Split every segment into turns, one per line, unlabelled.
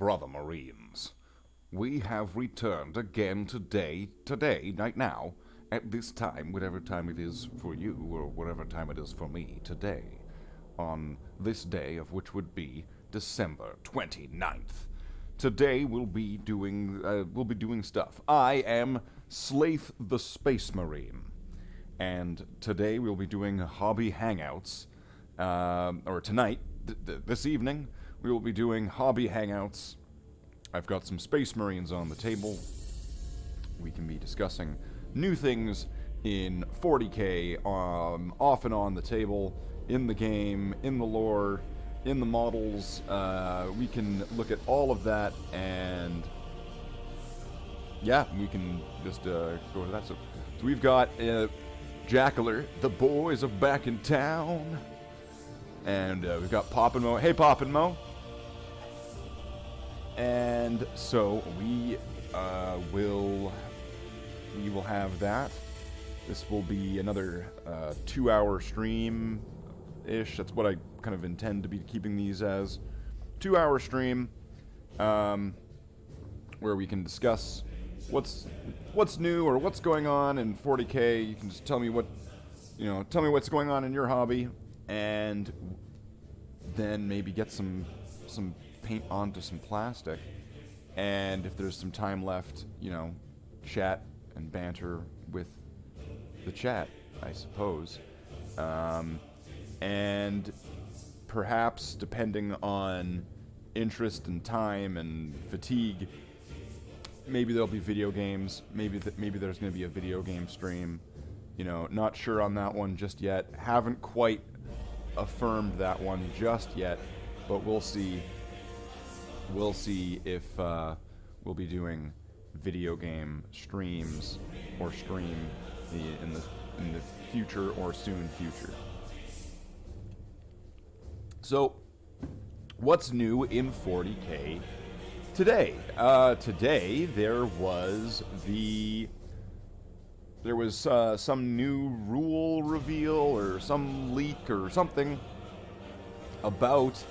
Brother Marines, we have returned again today, right now, at this time, whatever time it is for you, or whatever time it is for me, today, on this day of which would be December 29th. Today we'll be doing stuff. I am Slathe the Space Marine, and today we'll be doing hobby hangouts, or tonight, this evening, we will be doing hobby hangouts. I've got some Space Marines on the table. We can be discussing new things in 40k, off and on the table, in the game, in the lore, in the models. We can look at all of that, and yeah, we can just go to that. So we've got Jackler, the boys are back in town, and we've got Poppin' Mo. Hey, Poppin' Mo. And so we will have that. This will be another 2-hour stream-ish. That's what I kind of intend to be keeping these as. 2-hour stream, where we can discuss what's new or what's going on in 40k. You can just tell me tell me what's going on in your hobby, and then maybe get some paint onto some plastic, and if there's some time left, chat and banter with the chat, I suppose. And perhaps, depending on interest and time and fatigue, maybe there'll be video games. Maybe there's going to be a video game stream. Not sure on that one just yet. Haven't quite affirmed that one just yet, but we'll see. We'll see if we'll be doing video game streams or stream in the future or soon future. So, what's new in 40k today? Today there was some new rule reveal or some leak or something about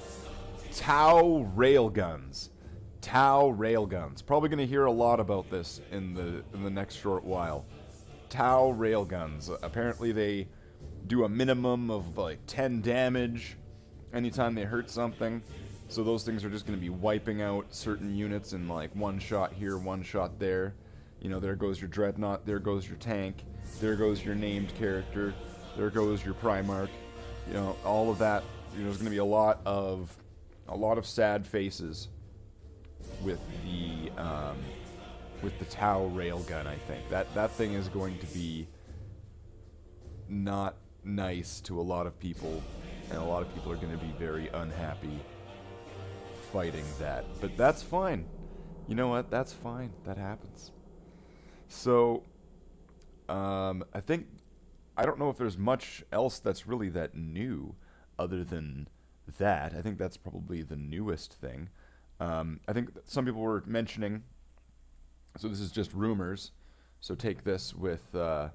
Tau railguns. Tau railguns. Probably going to hear a lot about this in the next short while. Tau railguns. Apparently they do a minimum of like 10 damage anytime they hurt something. So those things are just going to be wiping out certain units in like one shot here, one shot there. There goes your dreadnought, there goes your tank, there goes your named character, there goes your Primarch. All of that. There's going to be a lot of sad faces with the Tau railgun. I think that thing is going to be not nice to a lot of people, and a lot of people are going to be very unhappy fighting that. But that's fine. You know what? That's fine. That happens. So, I don't know if there's much else that's really that new, other than that. I think that's probably the newest thing. I think some people were mentioning, so this is just rumors, so take this with a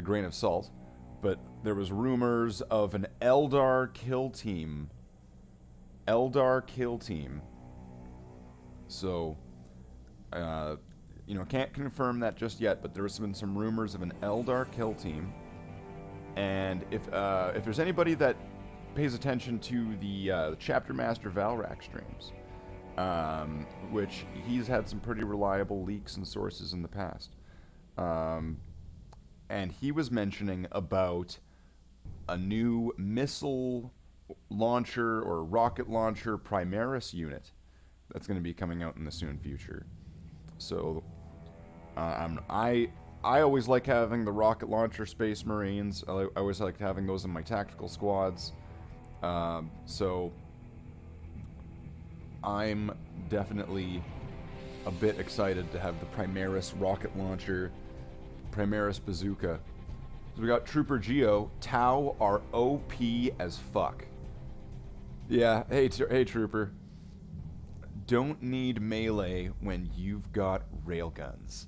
grain of salt, but there was rumors of an Eldar kill team. So, can't confirm that just yet, but there's been some rumors of an Eldar kill team, and if there's anybody that pays attention to the Chapter Master Valrak streams, which he's had some pretty reliable leaks and sources in the past. And he was mentioning about a new missile launcher or rocket launcher Primaris unit that's going to be coming out in the soon future. So I always like having the rocket launcher Space Marines. I always like having those in my tactical squads. So I'm definitely a bit excited to have the Primaris rocket launcher, Primaris bazooka. So we got Trooper Geo. Tau are OP as fuck. Yeah, hey Trooper. Don't need melee when you've got railguns.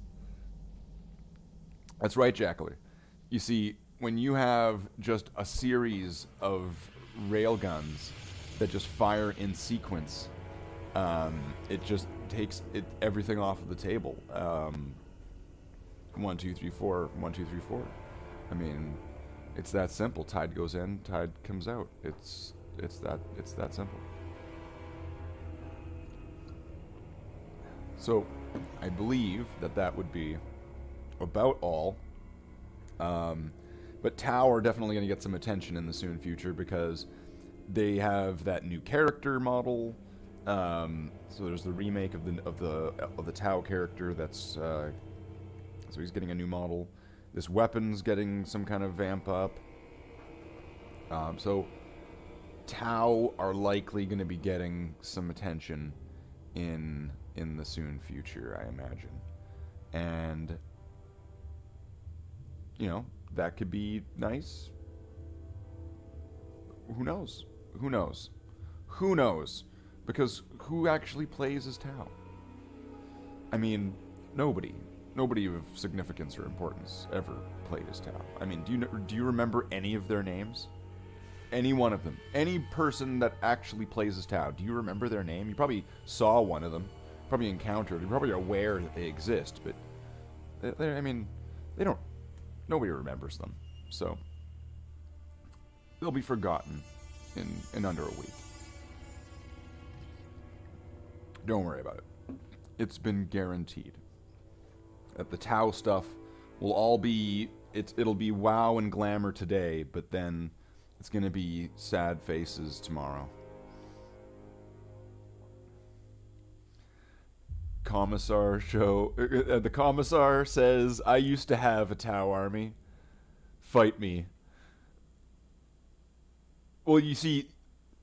That's right, Jackler. You see, when you have just a series of railguns that just fire in sequence,
it just takes everything off of the table. 1, 2, 3, 4. 1, 2, 3, 4. I mean, it's that simple. Tide goes in, tide comes out. It's that simple. So, I believe that would be about all. But Tau are definitely going to get some attention in the soon future because they have that new character model. So there's the remake of the Tau character. That's so he's getting a new model. This weapon's getting some kind of vamp up. So Tau are likely going to be getting some attention in the soon future, I imagine, and you know, that could be nice. Who knows? Who knows? Who knows? Because who actually plays as Tau? I mean, nobody. Nobody of significance or importance ever played as Tau. I mean, do you remember any of their names? Any one of them? Any person that actually plays as Tau? Do you remember their name? You probably saw one of them. Probably encountered. You're probably aware that they exist, but I mean, they don't. Nobody remembers them, so they'll be forgotten in under a week. Don't worry about it. It's been guaranteed that the Tau stuff will all be it'll be wow and glamour today, but then it's gonna be sad faces tomorrow. Commissar show. The Commissar says, "I used to have a Tau army. Fight me." Well, you see,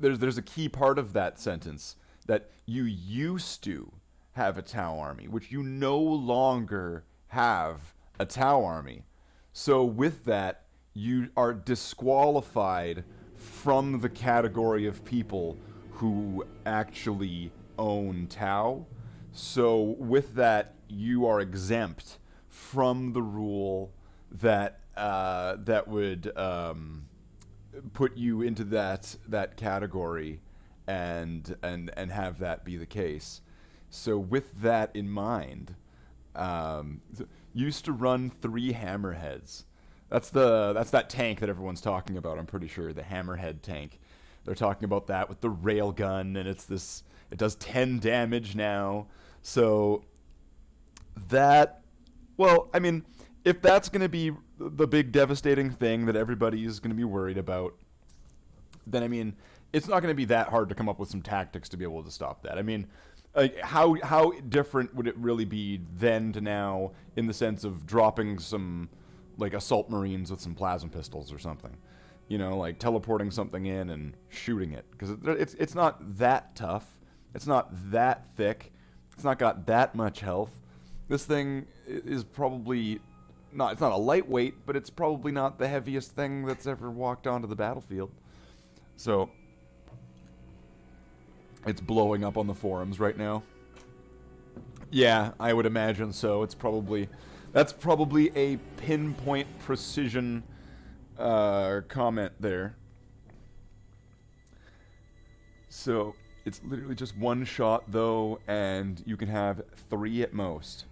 there's a key part of that sentence that you used to have a Tau army, which you no longer have a Tau army. So with that, you are disqualified from the category of people who actually own Tau. So with that, you are exempt from the rule that that would put you into that category and have that be the case. So with that in mind, used to run 3 hammerheads. That's that tank that everyone's talking about. I'm pretty sure the hammerhead tank. They're talking about that with the railgun, and it does 10 damage now. So that, well, I mean, if that's going to be the big devastating thing that everybody is going to be worried about, then I mean, it's not going to be that hard to come up with some tactics to be able to stop that. I mean, like, how different would it really be then to now in the sense of dropping some like assault marines with some plasma pistols or something? You know, like teleporting something in and shooting it, because it's not that tough. It's not that thick. It's not got that much health. This thing is probably not, it's not a lightweight, but it's probably not the heaviest thing that's ever walked onto the battlefield. So it's blowing up on the forums right now. Yeah, I would imagine so. That's probably a pinpoint precision comment there. So it's literally just one shot, though, and you can have 3 at most.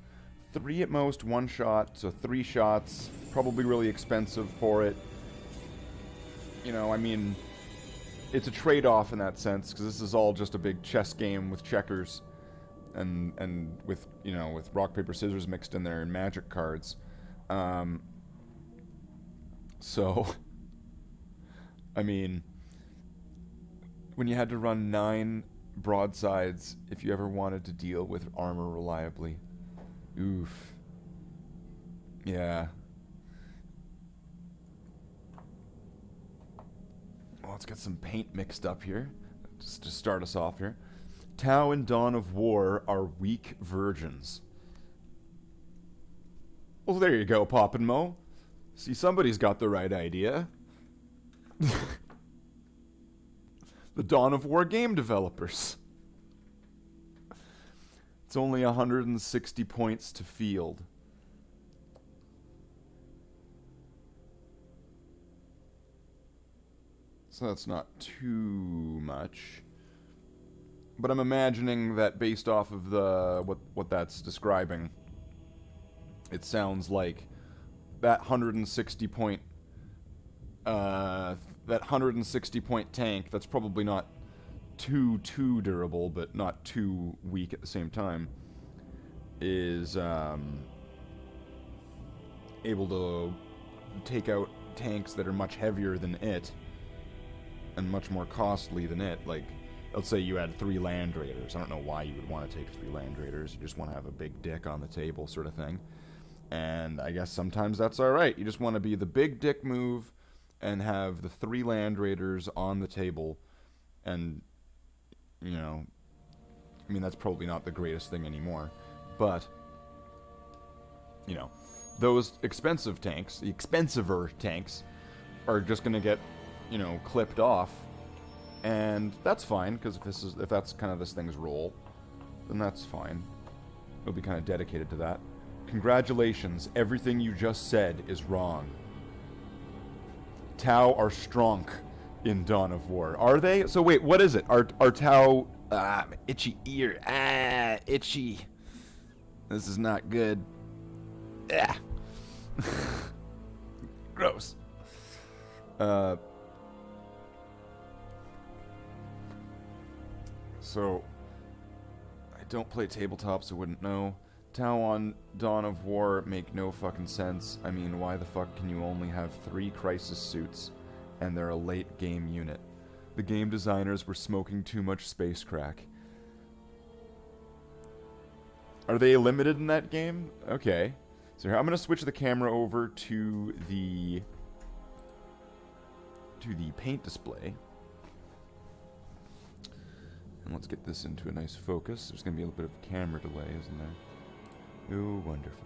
3 at most, 1 shot, so 3 shots. Probably really expensive for it. You know, I mean, it's a trade-off in that sense, because this is all just a big chess game with checkers, and with, you know, with rock, paper, scissors mixed in there, and magic cards. So, I mean, when you had to run 9 broadsides, if you ever wanted to deal with armor reliably. Oof. Yeah. Well, let's get some paint mixed up here, just to start us off here. Tau and Dawn of War are weak virgins. Well, there you go, Pop and Mo. See, somebody's got the right idea. The Dawn of War game developers. It's only 160 points to field. So that's not too much. But I'm imagining that based off of the what that's describing, it sounds like that 160 point that 160 point tank, that's probably not too durable, but not too weak at the same time, is able to take out tanks that are much heavier than it and much more costly than it. Like, let's say you had 3 Land Raiders. I don't know why you would want to take 3 Land Raiders. You just want to have a big dick on the table sort of thing. And I guess sometimes that's alright. You just want to be the big dick move and have the 3 Land Raiders on the table. And, you know, I mean, that's probably not the greatest thing anymore. But, you know, those expensive tanks, the expensiver tanks, are just going to get, you know, clipped off. And that's fine, because if that's kind of this thing's role, then that's fine. It'll be kind of dedicated to that. Congratulations, everything you just said is wrong. Tau are strong in Dawn of War. Are they? So wait, what is it? Are Tau... itchy ear. Itchy. This is not good. Ah. Gross. So, I don't play tabletop, so wouldn't know. Tau on Dawn of War make no fucking sense. I mean, why the fuck can you only have 3 crisis suits and they're a late game unit? The game designers were smoking too much space crack. Are they limited in that game? Okay. So here, I'm going to switch the camera over to the paint display. And let's get this into a nice focus. There's going to be a little bit of camera delay, isn't there? Oh, wonderful.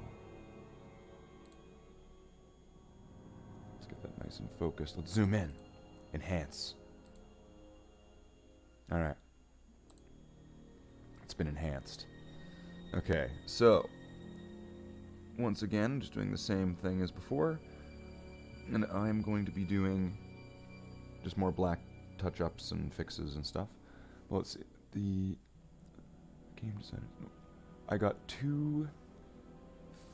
Let's get that nice and focused. Let's zoom in. Enhance. Alright. It's been enhanced. Okay, so once again, just doing the same thing as before. And I'm going to be doing just more black touch-ups and fixes and stuff. Well, let's see. The game designer... No. I got 2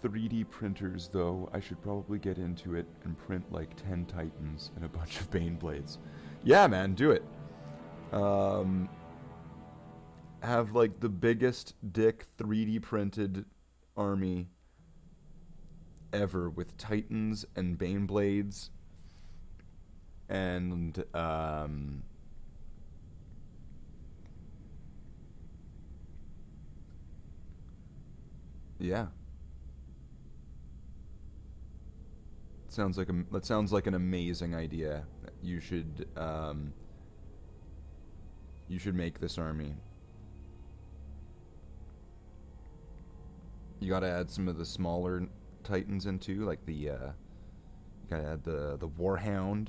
3D printers, though. I should probably get into it and print like 10 Titans and a bunch of Baneblades. Yeah, man, do it. Have like the biggest dick 3D printed army ever with Titans and Baneblades and yeah. That sounds like an amazing idea. You should make this army. You gotta add some of the smaller Titans in too, like the you gotta add the Warhound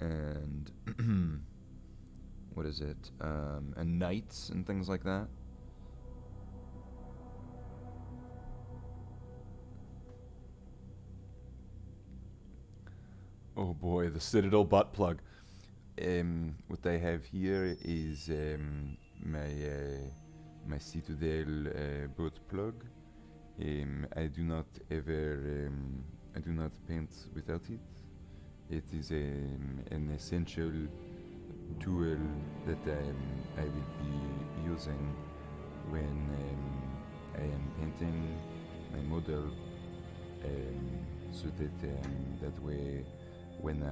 and what is it? And Knights and things like that. Oh boy, the Citadel butt plug. What I have here is my Citadel butt plug. I do not paint without it. It is an essential tool that I will be using when I am painting my model, so that way when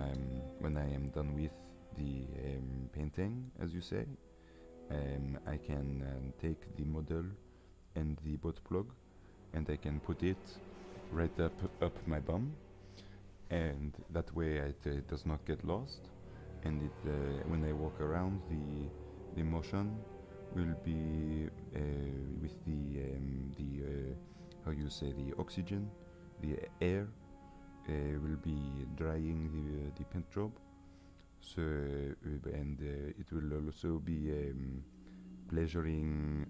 I am done with the painting, as you say, I can take the model and the butt plug, and I can put it right up my bum, and that way it does not get lost, and it when I walk around, the motion will be with the how you say, the oxygen, the air will be drying the paint job. So and it will also be pleasuring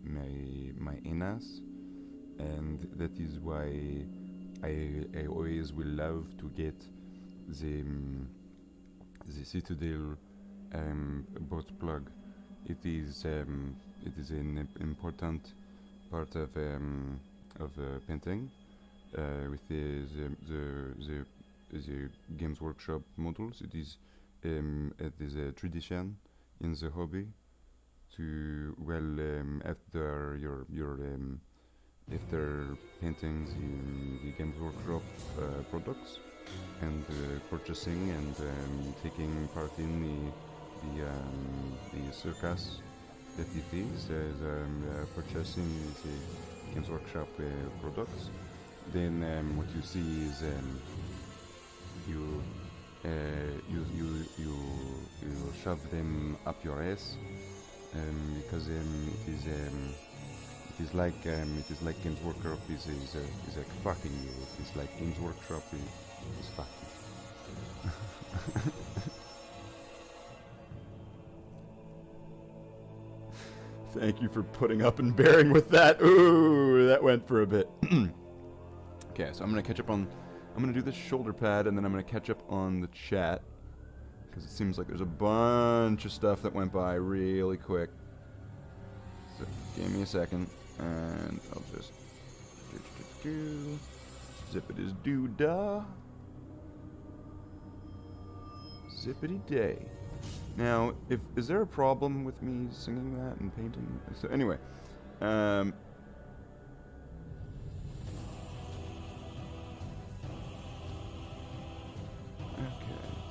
my anus, and that is why I always will love to get the Citadel butt plug. It is
it is an important part of painting with the Games Workshop models. It is a tradition in the hobby to after after painting the Games Workshop products and purchasing and taking part in the circus that it is, purchasing the Games Workshop products. Then what you see is you shove them up your ass because it is like Games Workshop is like fucking you. It is like Games Workshop is fucking.
Thank you for putting up and bearing with that. Ooh, that went for a bit. Okay, so I'm gonna catch up on. I'm gonna do this shoulder pad, and then I'm gonna catch up on the chat because it seems like there's a bunch of stuff that went by really quick. So give me a second, and I'll just zippity doo dah, zippity day. Now, is there a problem with me singing that and painting? So anyway, okay.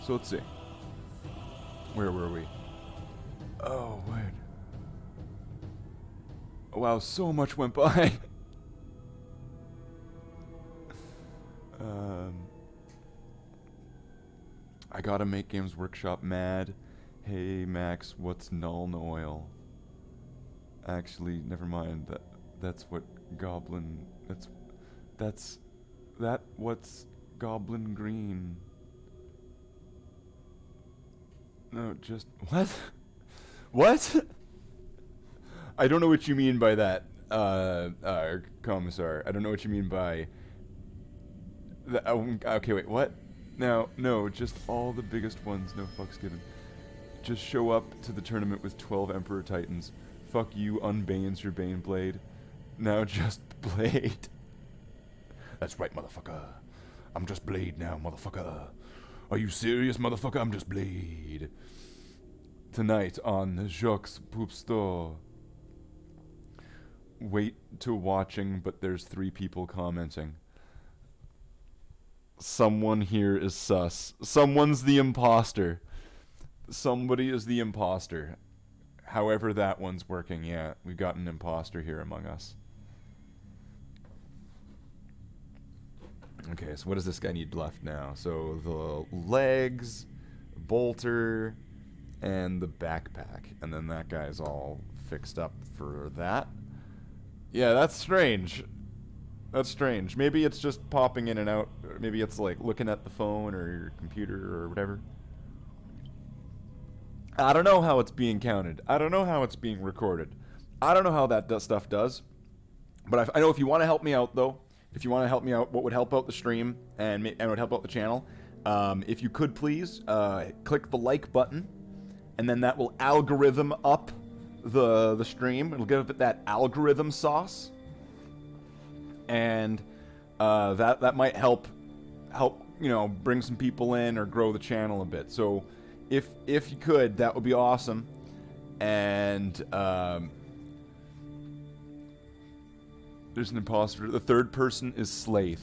So let's see. Where were we? Oh, wait. Oh, wow, so much went by. I gotta make Games Workshop mad. Hey Max, what's null oil? Actually, never mind. That's what goblin. That's what's goblin green. No, just what? What? I don't know what you mean by that, Commissar. I don't know what you mean by. Okay, wait, what? No, just all the biggest ones. No fucks given. Just show up to the tournament with 12 Emperor Titans. Fuck you, unbanes your Bane Blade. Now just Blade. That's right, motherfucker. I'm just Blade now, motherfucker. Are you serious, motherfucker? I'm just Blade. Tonight on Jacques Poop Store. Wait to watching, but there's 3 people commenting. Someone here is sus. Someone's the imposter. Somebody is the imposter. However that one's working, yeah. We've got an imposter here among us. Okay, so what does this guy need left now? So the legs, bolter, and the backpack. And then that guy's all fixed up for that. Yeah, that's strange. That's strange. Maybe it's just popping in and out. Or maybe it's like looking at the phone or your computer or whatever. I don't know how it's being counted. I don't know how it's being recorded. I don't know how that stuff does. But I know if you want to help me out, though, if you want to help me out, what would help out the stream and would help out the channel, if you could please click the like button, and then that will algorithm up the stream. It'll give it that algorithm sauce. And that might help bring some people in or grow the channel a bit. So if you could, that would be awesome. And there's an imposter. The third person is Slathe.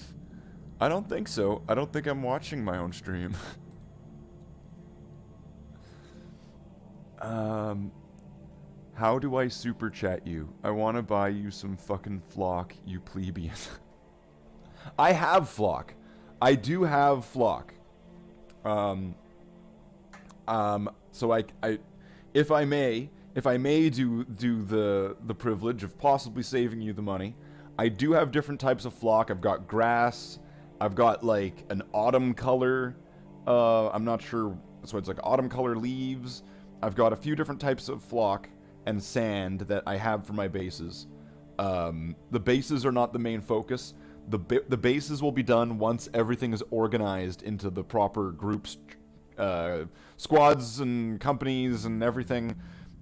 I don't think so. I don't think I'm watching my own stream. How do I super chat you? I want to buy you some fucking flock, you plebeian. I have flock. I do have flock. So if I may do the privilege of possibly saving you the money, I do have different types of flock. I've got grass. I've got like an autumn color. I'm not sure. So it's like autumn color leaves. I've got a few different types of flock and sand that I have for my bases. The bases are not the main focus. The bases will be done once everything is organized into the proper groups, squads and companies and everything.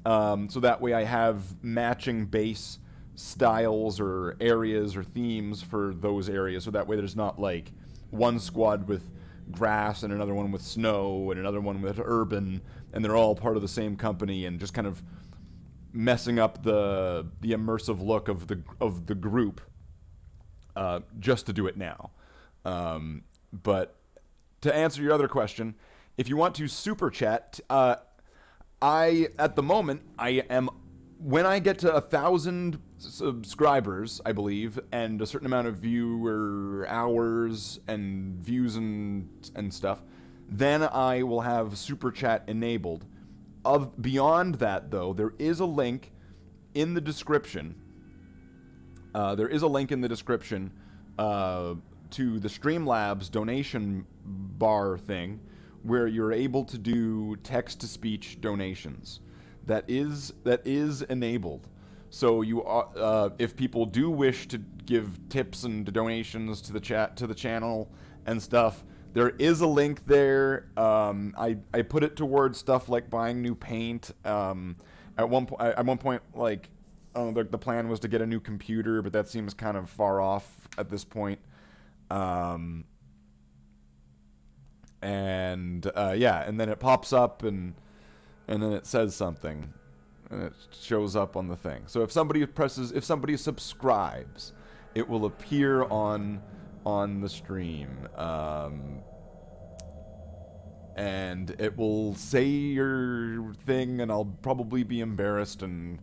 So that way I have matching base styles or areas or themes for those areas. So that way there's not like one squad with grass and another one with snow and another one with urban, and they're all part of the same company and just kind of messing up the immersive look of the group just to do it now. But to answer your other question, if you want to super chat, at the moment, when I get to 1,000 subscribers, I believe, and a certain amount of viewer hours and views and stuff, then I will have super chat enabled. Beyond that, though, there is a link in the description. To the Streamlabs donation bar thing, where you're able to do text-to-speech donations. That is enabled. So if people do wish to give tips and donations to the channel and stuff, there is a link there. I put it towards stuff like buying new paint. At one point, like the plan was to get a new computer, but that seems kind of far off at this point. And then it pops up and then it says something, and it shows up on the thing. So if somebody subscribes, it will appear on the stream, and it will say your thing, and I'll probably be embarrassed, and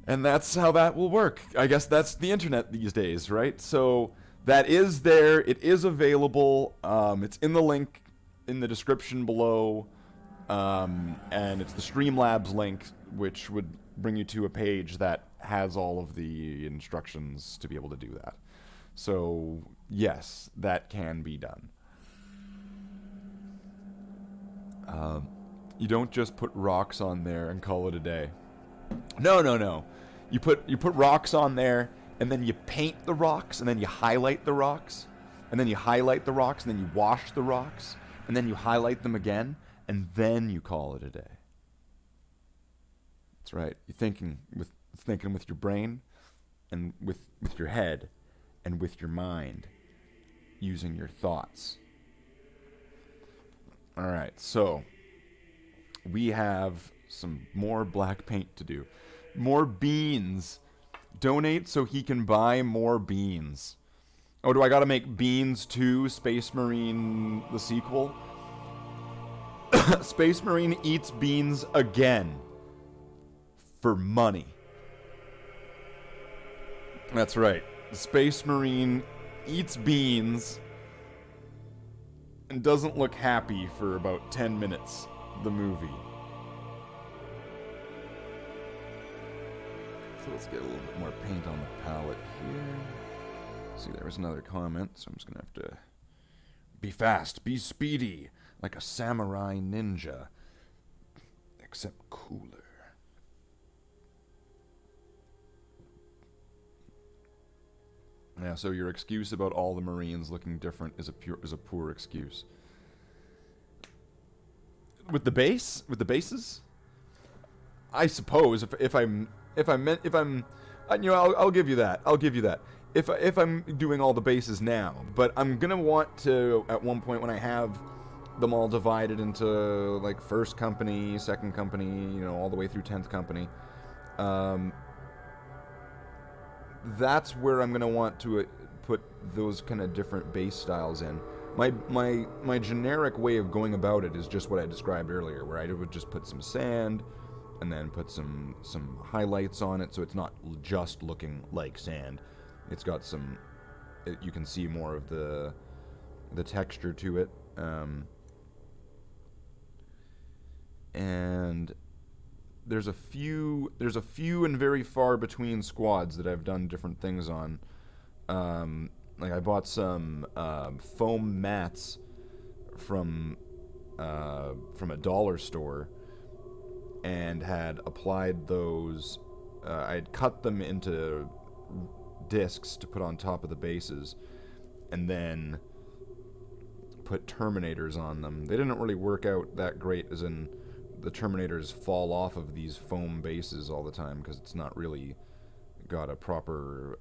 that's how that will work. I guess that's the internet these days, right? So that is there. It is available. It's in the link in the description below, and it's the Streamlabs link, which would bring you to a page that has all of the instructions to be able to do that. So yes, that can be done. You don't just put rocks on there and call it a day. No. You put rocks on there, and then you paint the rocks, and then you highlight the rocks, and then you highlight the rocks, and then you wash the rocks, and then you highlight them again, and then you call it a day. That's right. You're thinking with your brain, and with your head, and with your mind, using your thoughts. All right, so we have some more black paint to do. More beans. Donate so he can buy more beans. Oh, do I gotta make Beans 2 Space Marine the sequel? Space Marine eats beans again. For money. That's right. Space Marine eats beans and doesn't look happy for about 10 minutes, the movie. So let's get a little bit more paint on the palette here. See, there was another comment, so I'm just gonna have to be fast, be speedy, like a samurai ninja, except cooler. Yeah, so your excuse about all the Marines looking different is a poor excuse. With the bases, I suppose if I'm I'll give you that. I'll give you that. If I'm doing all the bases now, but I'm gonna want to at one point when I have them all divided into like first company, second company, all the way through 10th company. That's where I'm gonna want to put those kind of different base styles in. My generic way of going about it is just what I described earlier, where I would just put some sand and then put some highlights on it, so it's not just looking like sand. It's got you can see more of the texture to it, and there's a few and very far between squads that I've done different things on. Like I bought some foam mats from a dollar store and had applied those. I'd cut them into discs to put on top of the bases, and then put Terminators on them. They didn't really work out that great, as in the Terminators fall off of these foam bases all the time because it's not really got a proper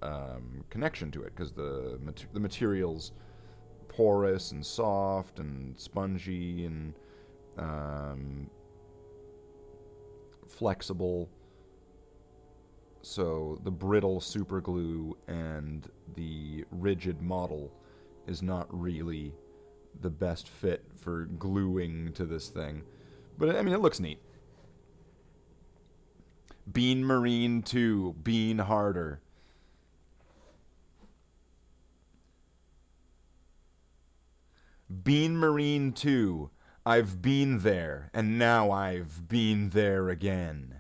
connection to it, because the material's porous and soft and spongy and flexible. So the brittle superglue and the rigid model is not really the best fit for gluing to this thing. But I mean, it looks neat. Bean Marine 2, Bean Harder. Bean Marine 2, I've been there, and now I've been there again.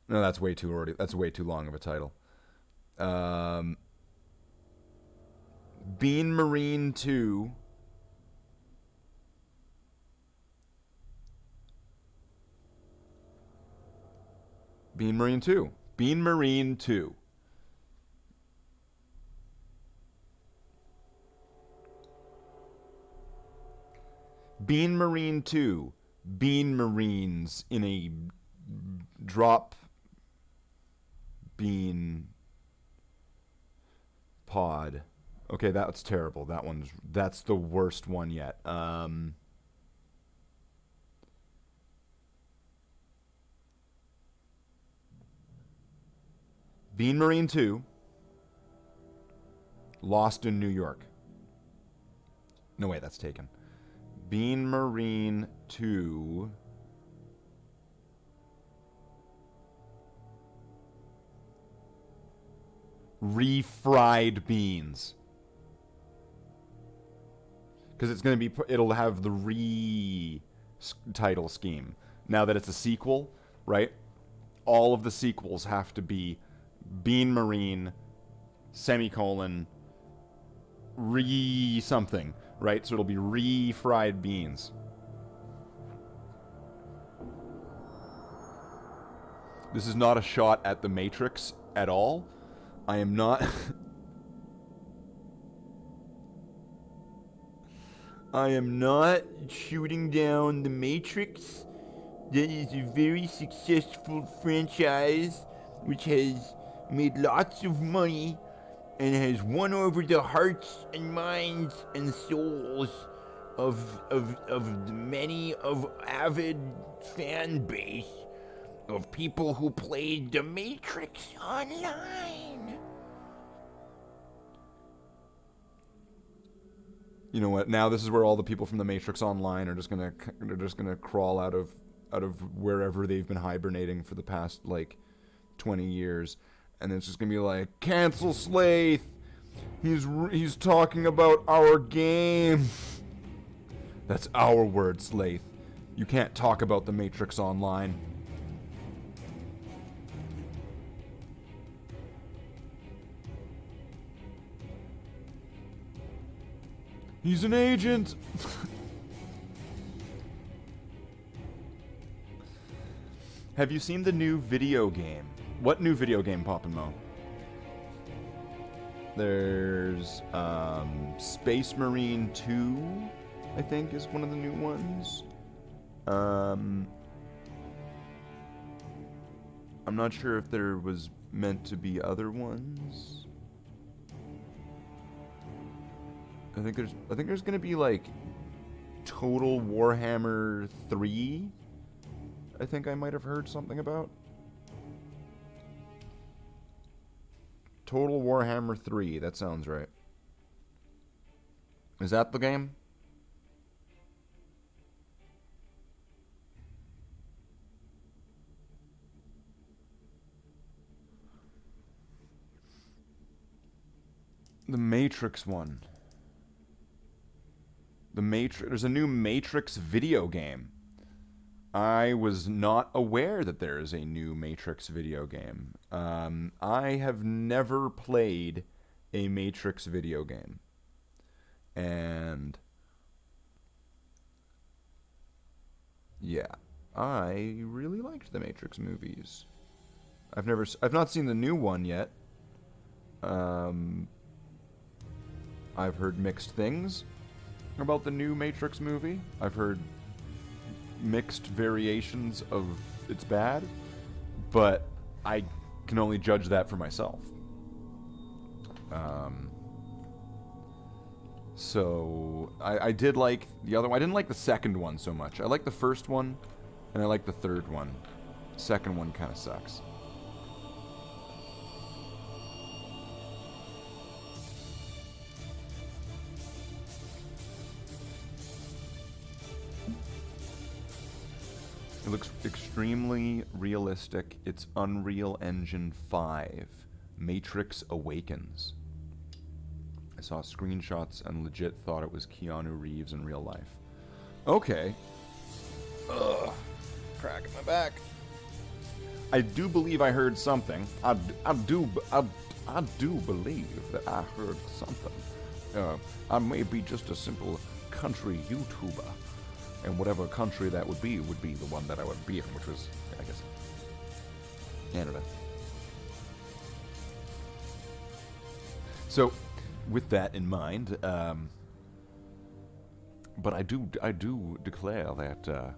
No, that's way too already. That's way too long of a title. Bean Marine 2. Bean Marine 2. Bean Marine 2. Bean Marine 2. Bean Marines in a drop bean pod. Okay, that's terrible. That's the worst one yet. Bean Marine 2, Lost in New York. No, wait, that's taken. Bean Marine 2, Refried Beans. Because it's going to be, it'll have the title scheme. Now that it's a sequel, right? All of the sequels have to be Bean Marine, semicolon, something, right? So it'll be refried beans. This is not a shot at the Matrix at all. I am not... I am not shooting down the Matrix. That is a very successful franchise which has made lots of money and has won over the hearts and minds and souls of the many of avid fan base of people who played the Matrix online. You know what? Now this is where all the people from the Matrix Online are just gonna crawl out of wherever they've been hibernating for the past like 20 years, and it's just gonna be like, cancel Slathe. He's talking about our game. That's our word, Slathe. You can't talk about the Matrix Online. He's an agent. Have you seen the new video game? What new video game, Pop and Mo? There's Space Marine 2, I think, is one of the new ones. I'm not sure if there was meant to be other ones. I think there's gonna be like Total Warhammer 3. I think I might have heard something about. Total Warhammer 3, that sounds right. Is that the game? The Matrix one. There's a new Matrix video game. I was not aware that there is a new Matrix video game. I have never played a Matrix video game. And yeah, I really liked the Matrix movies. I've not seen the new one yet. I've heard mixed things about the new Matrix movie. I've heard mixed variations of it's bad, but I can only judge that for myself. So I did like the other one. I didn't like the second one so much. I like the first one, and I like the third one. The second one kind of sucks. It looks extremely realistic. It's Unreal Engine 5. Matrix Awakens. I saw screenshots and legit thought it was Keanu Reeves in real life. Okay. Ugh. Cracking my back. I do believe I heard something. I do believe that I heard something. I may be just a simple country YouTuber. And whatever country that would be the one that I would be in, which was, I guess, Canada. So, with that in mind, but I do declare that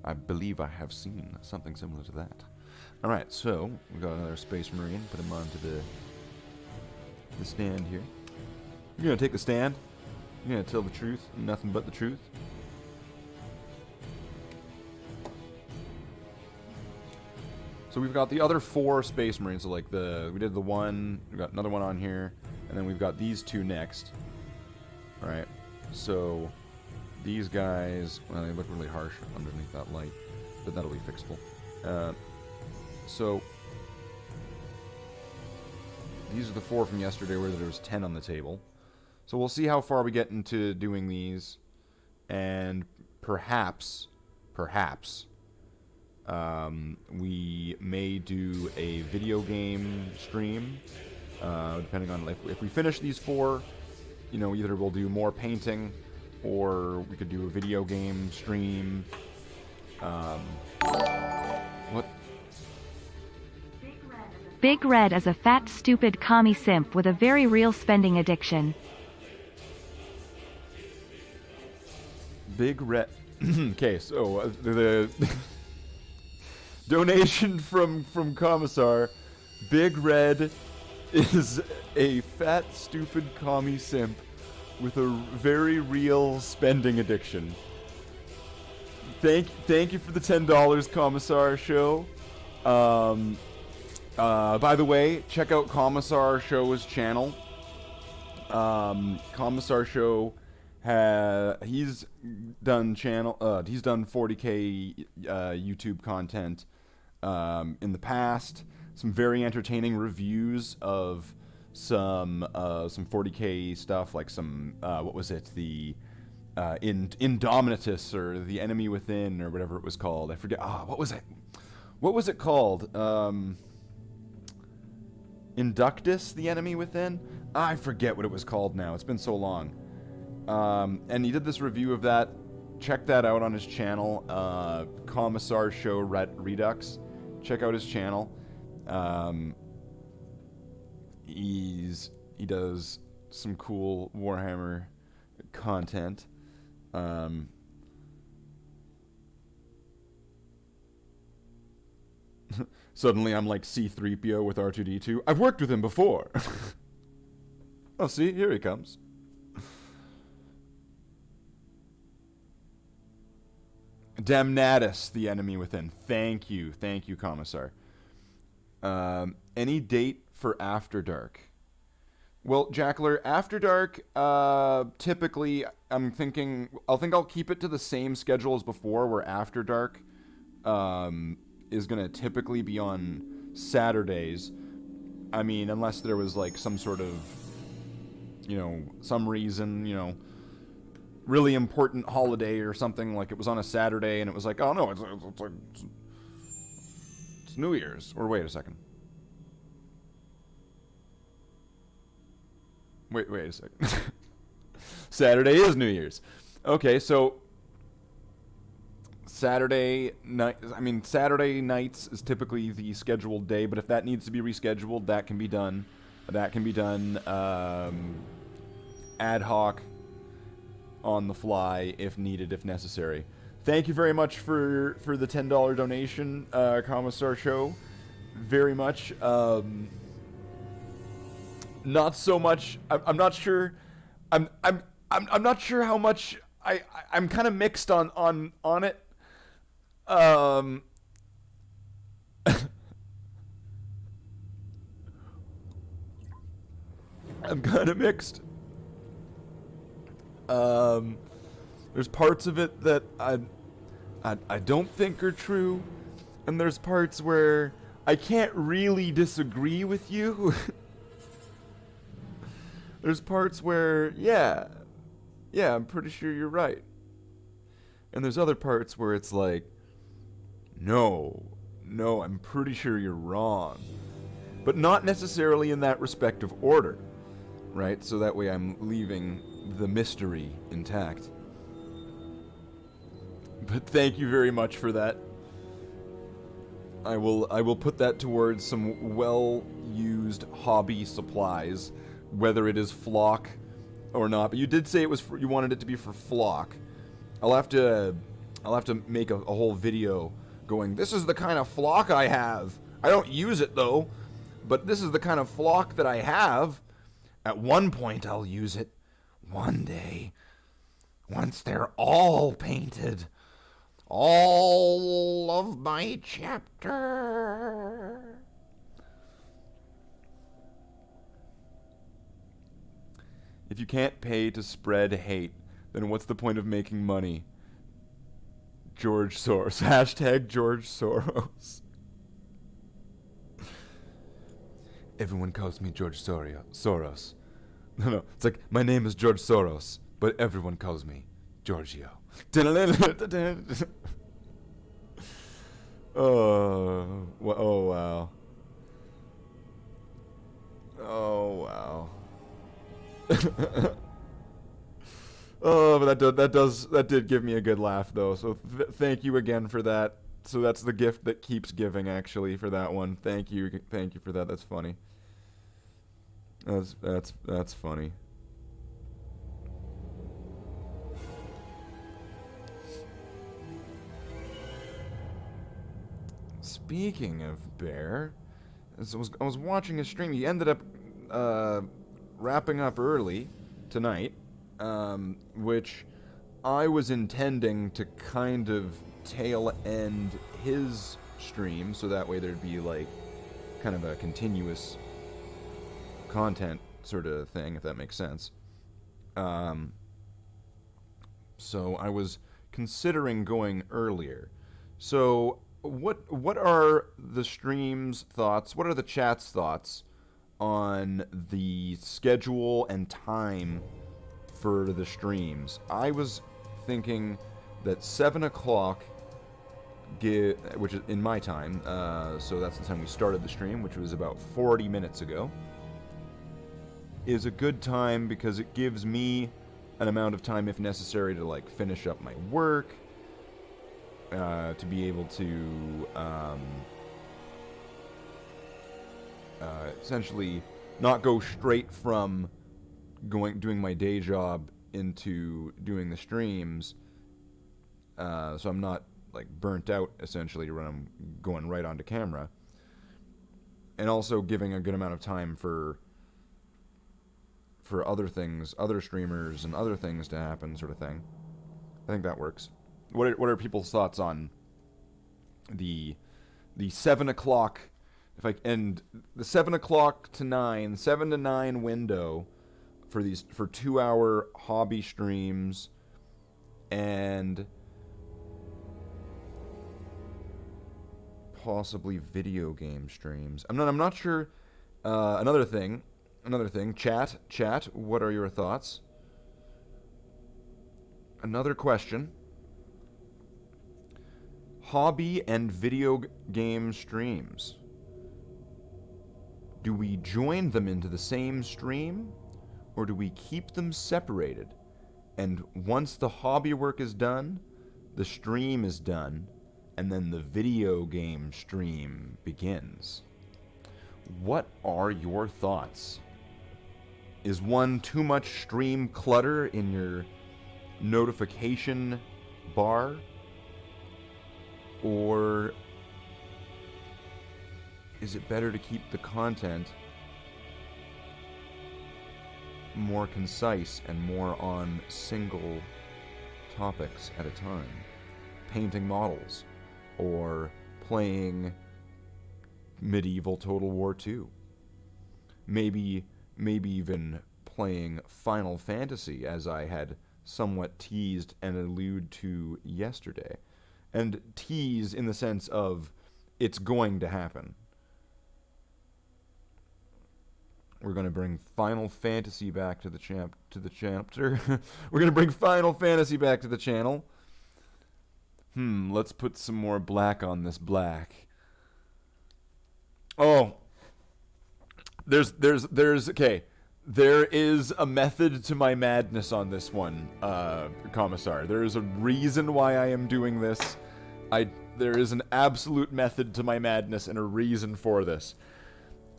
I believe I have seen something similar to that. All right, so we got another Space Marine. Put him onto the stand here. You're gonna take the stand. You're gonna tell the truth, nothing but the truth. So we've got the other 4 Space Marines. So like we did the one, we got another one on here, and then we've got these 2 next. All right. So these guys, well, they look really harsh underneath that light, but that'll be fixable. So these are the 4 from yesterday, where there was 10 on the table. So we'll see how far we get into doing these, and perhaps. We may do a video game stream, depending on if we finish these 4. You know, either we'll do more painting, or we could do a video game stream. What?
Big Red is a fat, stupid commie simp with a very real spending addiction.
Big Red. Okay, so the donation from Commissar. Big Red is a fat, stupid commie simp with a very real spending addiction. Thank you for the $10, Commissar Show. By the way, check out Commissar Show's channel. Commissar Show he's done 40K YouTube content in the past. Some very entertaining reviews of some 40K stuff, like some what was it, the Indominatus or the Enemy Within or whatever it was called. I forget. What was it called? Inductus, the Enemy Within? I forget what it was called now. It's been so long. And he did this review of that. Check that out on his channel, Commissar Show Redux. Check out his channel. He does some cool Warhammer content. Suddenly I'm like C-3PO with R2-D2. I've worked with him before. Oh, see, here he comes. Damnatus, the Enemy Within. Thank you, Commissar. Any date for After Dark? Well, Jackler, After Dark, typically, I'll keep it to the same schedule as before, where After Dark is going to typically be on Saturdays. I mean, unless there was, like, some sort of, some reason, really important holiday or something, like it was on a Saturday and it was like, oh no, it's New Year's. Or wait a second. Wait a second. Saturday is New Year's. Okay, so Saturday nights is typically the scheduled day, but if that needs to be rescheduled, that can be done. That can be done ad hoc, on the fly, if needed, if necessary. thank you very much for the $10 donation, Commissar Show. Very much. Not so much. I'm not sure. I'm not sure how much. I'm kind of mixed on it. I'm kind of mixed. There's parts of it that I don't think are true, and there's parts where I can't really disagree with you. There's parts where, yeah, I'm pretty sure you're right. And there's other parts where it's like, no, I'm pretty sure you're wrong. But not necessarily in that respective order, right? So that way I'm leaving the mystery intact. But thank you very much for that. I will put that towards some well-used hobby supplies, whether it is flock or not. But you did say it was you wanted it to be for flock. I'll have to make a whole video going, this is the kind of flock I have. I don't use it though, but this is the kind of flock that I have. At one point I'll use it. One day. Once they're all painted. All of my chapter. If you can't pay to spread hate, then what's the point of making money? George Soros. Hashtag George Soros. Everyone calls me George Soros. No, it's like, my name is George Soros, but everyone calls me Giorgio. Oh, wow. Oh, wow. Oh, but that did give me a good laugh though. So thank you again for that. So that's the gift that keeps giving, actually, for that one. Thank you for that. That's funny. That's funny. Speaking of Bear, I was watching his stream. He ended up wrapping up early tonight, which I was intending to kind of tail end his stream, so that way there'd be like kind of a continuous content sort of thing, if that makes sense. So I was considering going earlier. So what are the stream's thoughts? What are the chat's thoughts on the schedule and time for the streams? I was thinking that 7 o'clock, which is in my time, so that's the time we started the stream, which was about 40 minutes ago, is a good time because it gives me an amount of time, if necessary, to like finish up my work, to be able to essentially not go straight from doing my day job into doing the streams, so I'm not like burnt out essentially when I'm going right onto camera, and also giving a good amount of time for other things, other streamers and other things to happen, sort of thing. I think that works. What are people's thoughts on the 7 o'clock, and the 7 o'clock to 9, 7 to 9 window for 2-hour hobby streams and possibly video game streams? I'm not sure. Another thing, chat, what are your thoughts? Another question. Hobby and video game streams. Do we join them into the same stream, or do we keep them separated? And once the hobby work is done, the stream is done, and then the video game stream begins. What are your thoughts? Is one too much stream clutter in your notification bar? Or is it better to keep the content more concise and more on single topics at a time? Painting models, or playing medieval Total War II. Maybe even playing Final Fantasy, as I had somewhat teased and alluded to yesterday. And tease in the sense of it's going to happen. We're going to bring Final Fantasy back to the chapter. We're going to bring Final Fantasy back to the channel. Let's put some more black on this black. Oh. Okay. There is a method to my madness on this one, Commissar. There is a reason why I am doing this. There is an absolute method to my madness and a reason for this.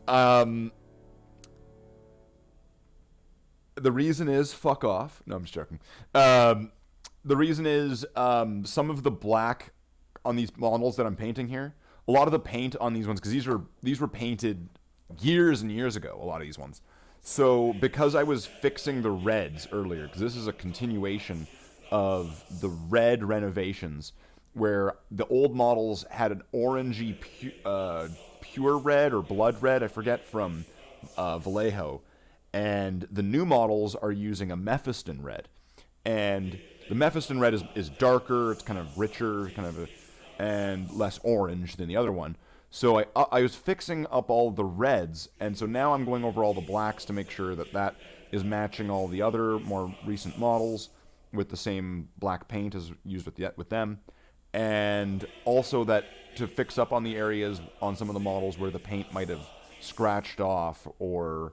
The reason is fuck off. No, I'm just joking. The reason is some of the black on these models that I'm painting here, a lot of the paint on these ones, because these were painted years and years ago, a lot of these ones. So because I was fixing the reds earlier, because this is a continuation of the red renovations, where the old models had an orangey pure red or blood red, I forget, from Vallejo, and the new models are using a Mephiston red. And the Mephiston red is darker, it's kind of richer, and less orange than the other one. So I was fixing up all the reds, and so now I'm going over all the blacks to make sure that is matching all the other more recent models with the same black paint as used with them. And also that to fix up on the areas on some of the models where the paint might have scratched off, or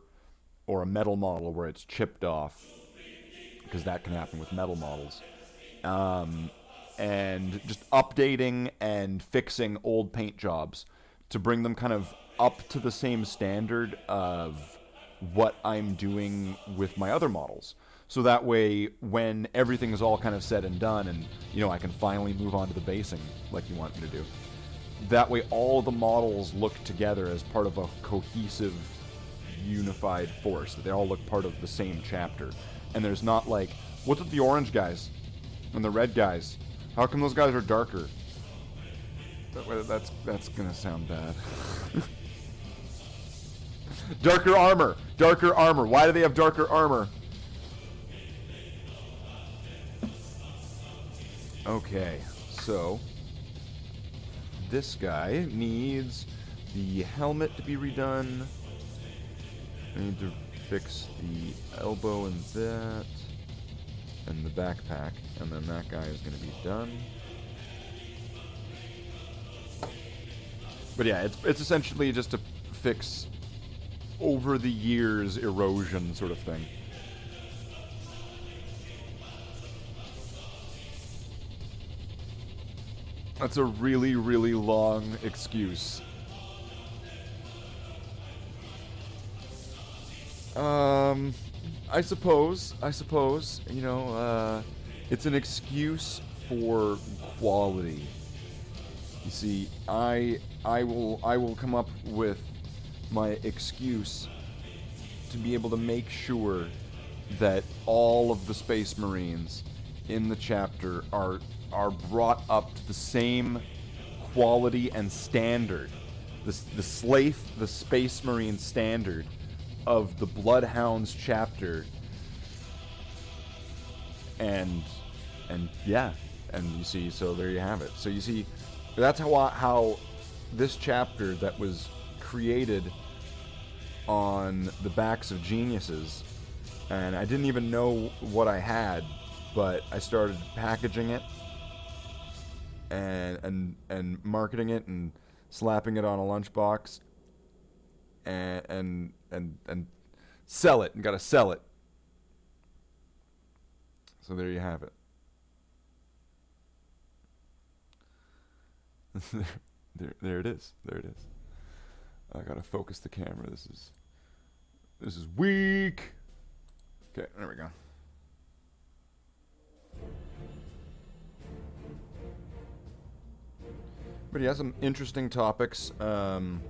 a metal model where it's chipped off, because that can happen with metal models. And just updating and fixing old paint jobs to bring them kind of up to the same standard of what I'm doing with my other models. So that way, when everything is all kind of said and done, and I can finally move on to the basing like you want me to do, that way all the models look together as part of a cohesive, unified force. That they all look part of the same chapter. And there's not like, what's with the orange guys and the red guys? How come those guys are darker? That's gonna sound bad. Darker armor. Why do they have darker armor? Okay, so this guy needs the helmet to be redone. I need to fix the elbow and that, and the backpack, and then that guy is going to be done. But yeah, it's essentially just to fix over the years erosion sort of thing. That's a really, really long excuse. I suppose, it's an excuse for quality. You see, I will come up with my excuse to be able to make sure that all of the Space Marines in the chapter are brought up to the same quality and standard, the Slathe, the Space Marine standard of the Bloodhounds chapter, and you see, so there you have it. So you see, that's how this chapter that was created on the backs of geniuses, and I didn't even know what I had, but I started packaging it and marketing it and slapping it on a lunchbox and sell it, and gotta sell it. So there you have it. there it is. There it is. I gotta focus the camera. This is weak. Okay, there we go. But yeah, some interesting topics in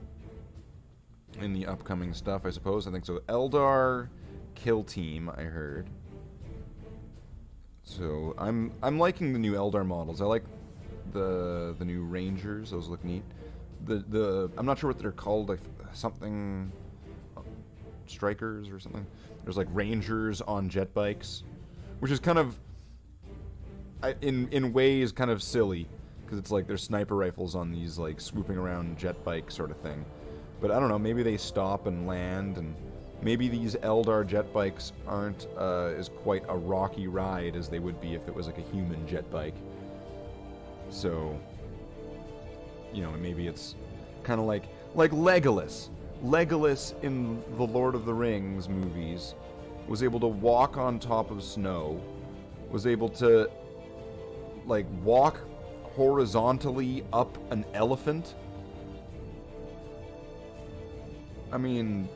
the upcoming stuff, I suppose. I think so. Eldar kill team, I heard. So I'm liking the new Eldar models. I like the new Rangers. Those look neat. The I'm not sure what they're called. Like something strikers or something. There's like Rangers on jet bikes, which is kind of in ways kind of silly, because it's like there's sniper rifles on these like swooping around jet bike sort of thing. But I don't know, maybe they stop and land, and maybe these Eldar jet bikes aren't as quite a rocky ride as they would be if it was like a human jet bike. So, you know, maybe it's kind of like Legolas. Legolas in the Lord of the Rings movies was able to walk on top of snow, was able to like walk horizontally up an elephant. I mean,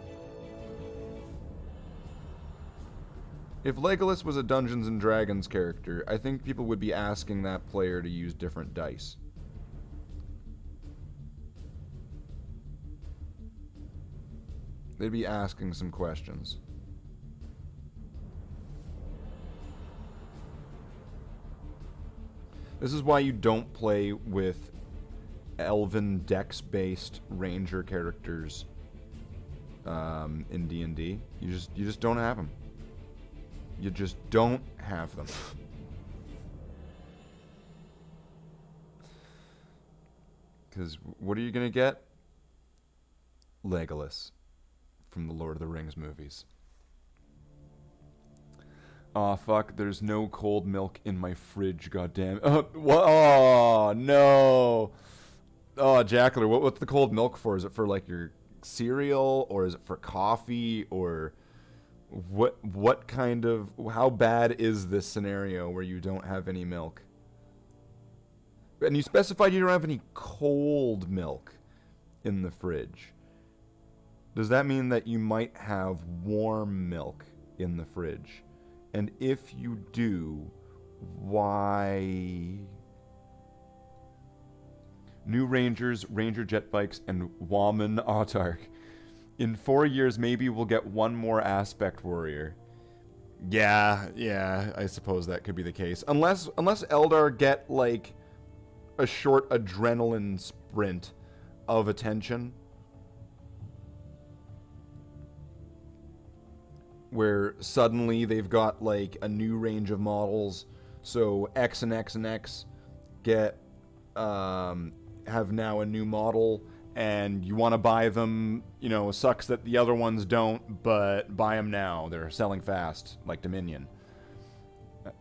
if Legolas was a Dungeons and Dragons character, I think people would be asking that player to use different dice. They'd be asking some questions. This is why you don't play with elven dex-based ranger characters in D&D. You just don't have them. You just don't have them. Because what are you gonna get? Legolas from the Lord of the Rings movies. Aw, fuck, there's no cold milk in my fridge, goddamn. What? Oh, no. Oh, Jackler, what's the cold milk for? Is it for, like, your cereal, or is it for coffee, or what kind of... How bad is this scenario where you don't have any milk? And you specified you don't have any cold milk in the fridge. Does that mean that you might have warm milk in the fridge? And if you do, why? New Rangers, Ranger jet bikes, and Woman Autark. In 4 years, maybe we'll get one more Aspect Warrior. Yeah, I suppose that could be the case. Unless Eldar get, like, a short adrenaline sprint of attention, where suddenly they've got like a new range of models, so X and X and X get have now a new model, and you want to buy them. You know, sucks that the other ones don't, but buy them now. They're selling fast, like Dominion.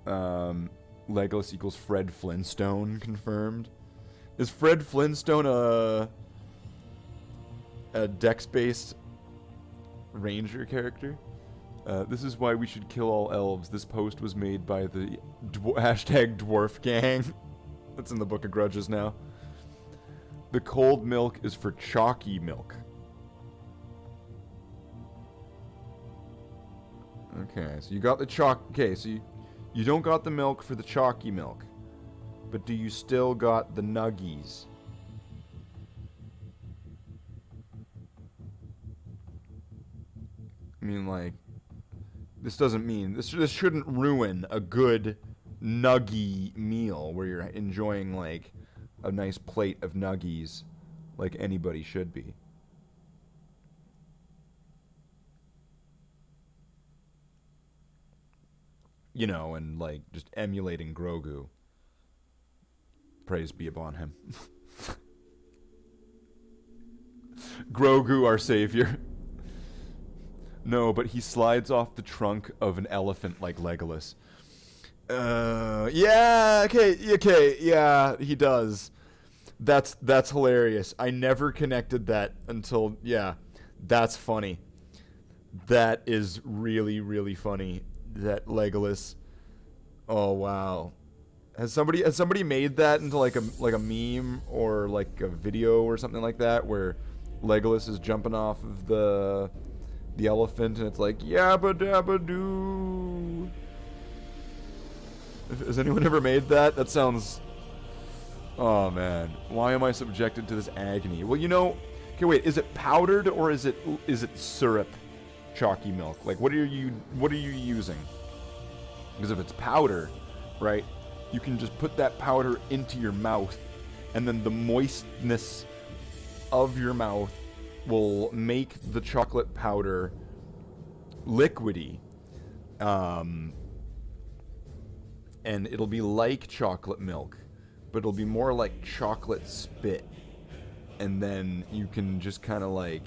Legolas equals Fred Flintstone confirmed. Is Fred Flintstone a Dex-based Ranger character? This is why we should kill all elves. This post was made by the hashtag Dwarf Gang. That's in the Book of Grudges now. The cold milk is for chalky milk. Okay, so you got the chalk. Okay, so you don't got the milk for the chalky milk, but do you still got the nuggies? I mean, like, this doesn't mean this shouldn't ruin a good nuggy meal where you're enjoying like a nice plate of nuggies, like anybody should be. You know, and like just emulating Grogu. Praise be upon him. Grogu, our savior. No, but he slides off the trunk of an elephant like Legolas. Yeah, okay, yeah, he does. That's hilarious. I never connected that until, yeah, that's funny. That is really, really funny. That Legolas. Oh wow. Has somebody made that into like a meme or like a video or something like that where Legolas is jumping off of the elephant and it's like yabba dabba doo? Has anyone ever made that? That sounds Oh man, why am I subjected to this agony? Well, you know, okay, wait, is it powdered or is it syrup chalky milk? Like, what are you using? Because if it's powder, right, you can just put that powder into your mouth, and then the moistness of your mouth will make the chocolate powder liquidy, and it'll be like chocolate milk, but it'll be more like chocolate spit, and then you can just kind of like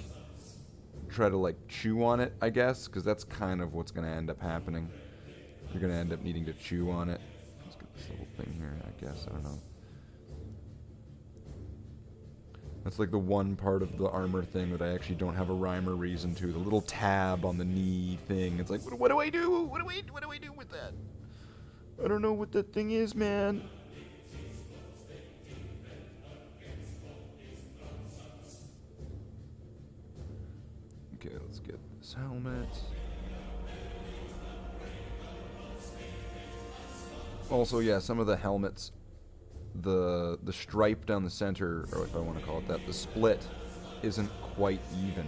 try to like chew on it, I guess, because that's kind of what's going to end up happening. You're going to end up needing to chew on it. Let's get this little thing here, I guess. I don't know. That's like the one part of the armor thing that I actually don't have a rhyme or reason to. The little tab on the knee thing. It's like, what do I do? What do I do with that? I don't know what that thing is, man. Okay, let's get this helmet. Also, yeah, some of the helmets, the stripe down the center, or if I want to call it that, the split isn't quite even.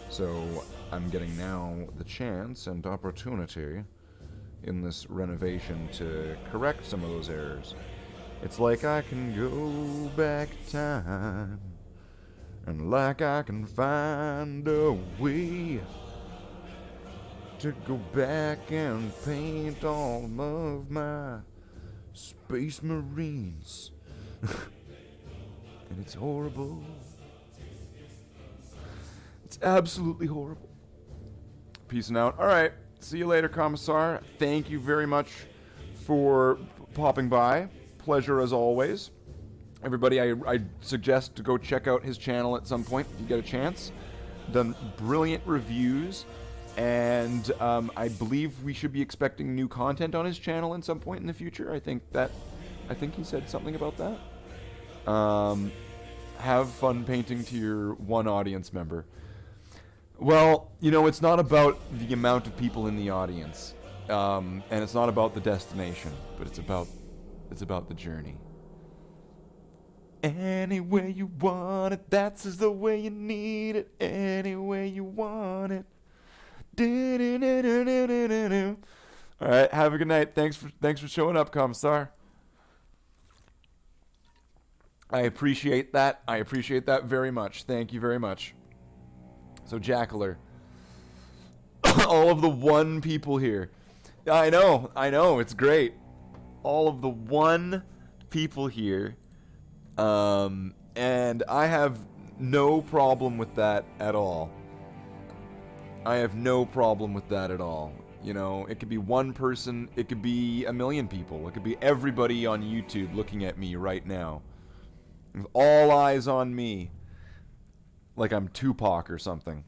So I'm getting now the chance and opportunity in this renovation to correct some of those errors. It's like I can go back time, and like I can find a way to go back and paint all of my Space Marines. And it's horrible. It's absolutely horrible. Peacing out. Alright, see you later, Commissar. Thank you very much for popping by. Pleasure as always. Everybody, I suggest to go check out his channel at some point if you get a chance. Done brilliant reviews. And I believe we should be expecting new content on his channel at some point in the future. I think he said something about that. Have fun painting to your one audience member. Well, you know, it's not about the amount of people in the audience, and it's not about the destination, but it's about the journey. Any way you want it, that's just the way you need it. Any way you want it. All right, have a good night. Thanks for showing up, Commissar. I appreciate that. I appreciate that very much. Thank you very much. So, Jackler. All of the one people here. I know, it's great. All of the one people here. And I have no problem with that at all. I have no problem with that at all. You know, it could be one person, it could be a million people, it could be everybody on YouTube looking at me right now. With all eyes on me. Like I'm Tupac or something.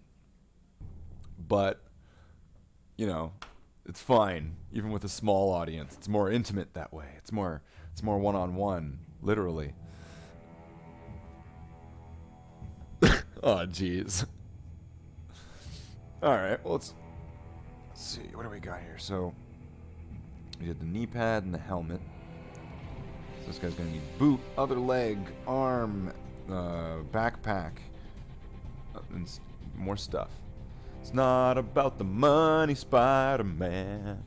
But, you know, it's fine. Even with a small audience. It's more intimate that way. It's more one-on-one, literally. Oh, jeez. Alright, well, let's see. What do we got here? So, we did the knee pad and the helmet. So this guy's going to need boot, other leg, arm, backpack, and more stuff. It's not about the money, Spider-Man.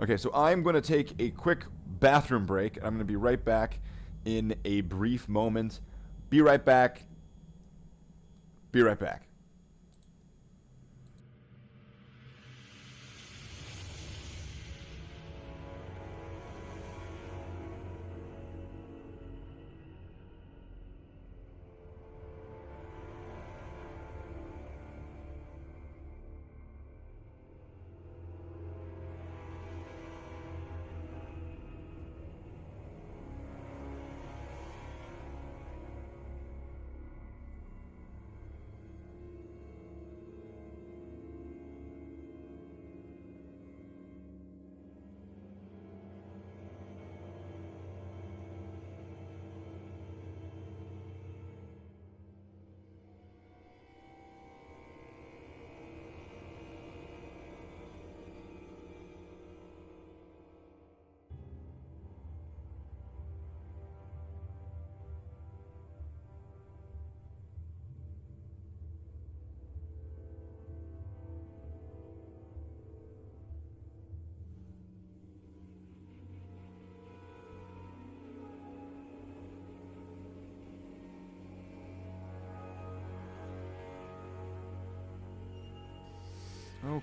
Okay, so I'm going to take a quick bathroom break. I'm going to be right back in a brief moment. Be right back. Be right back.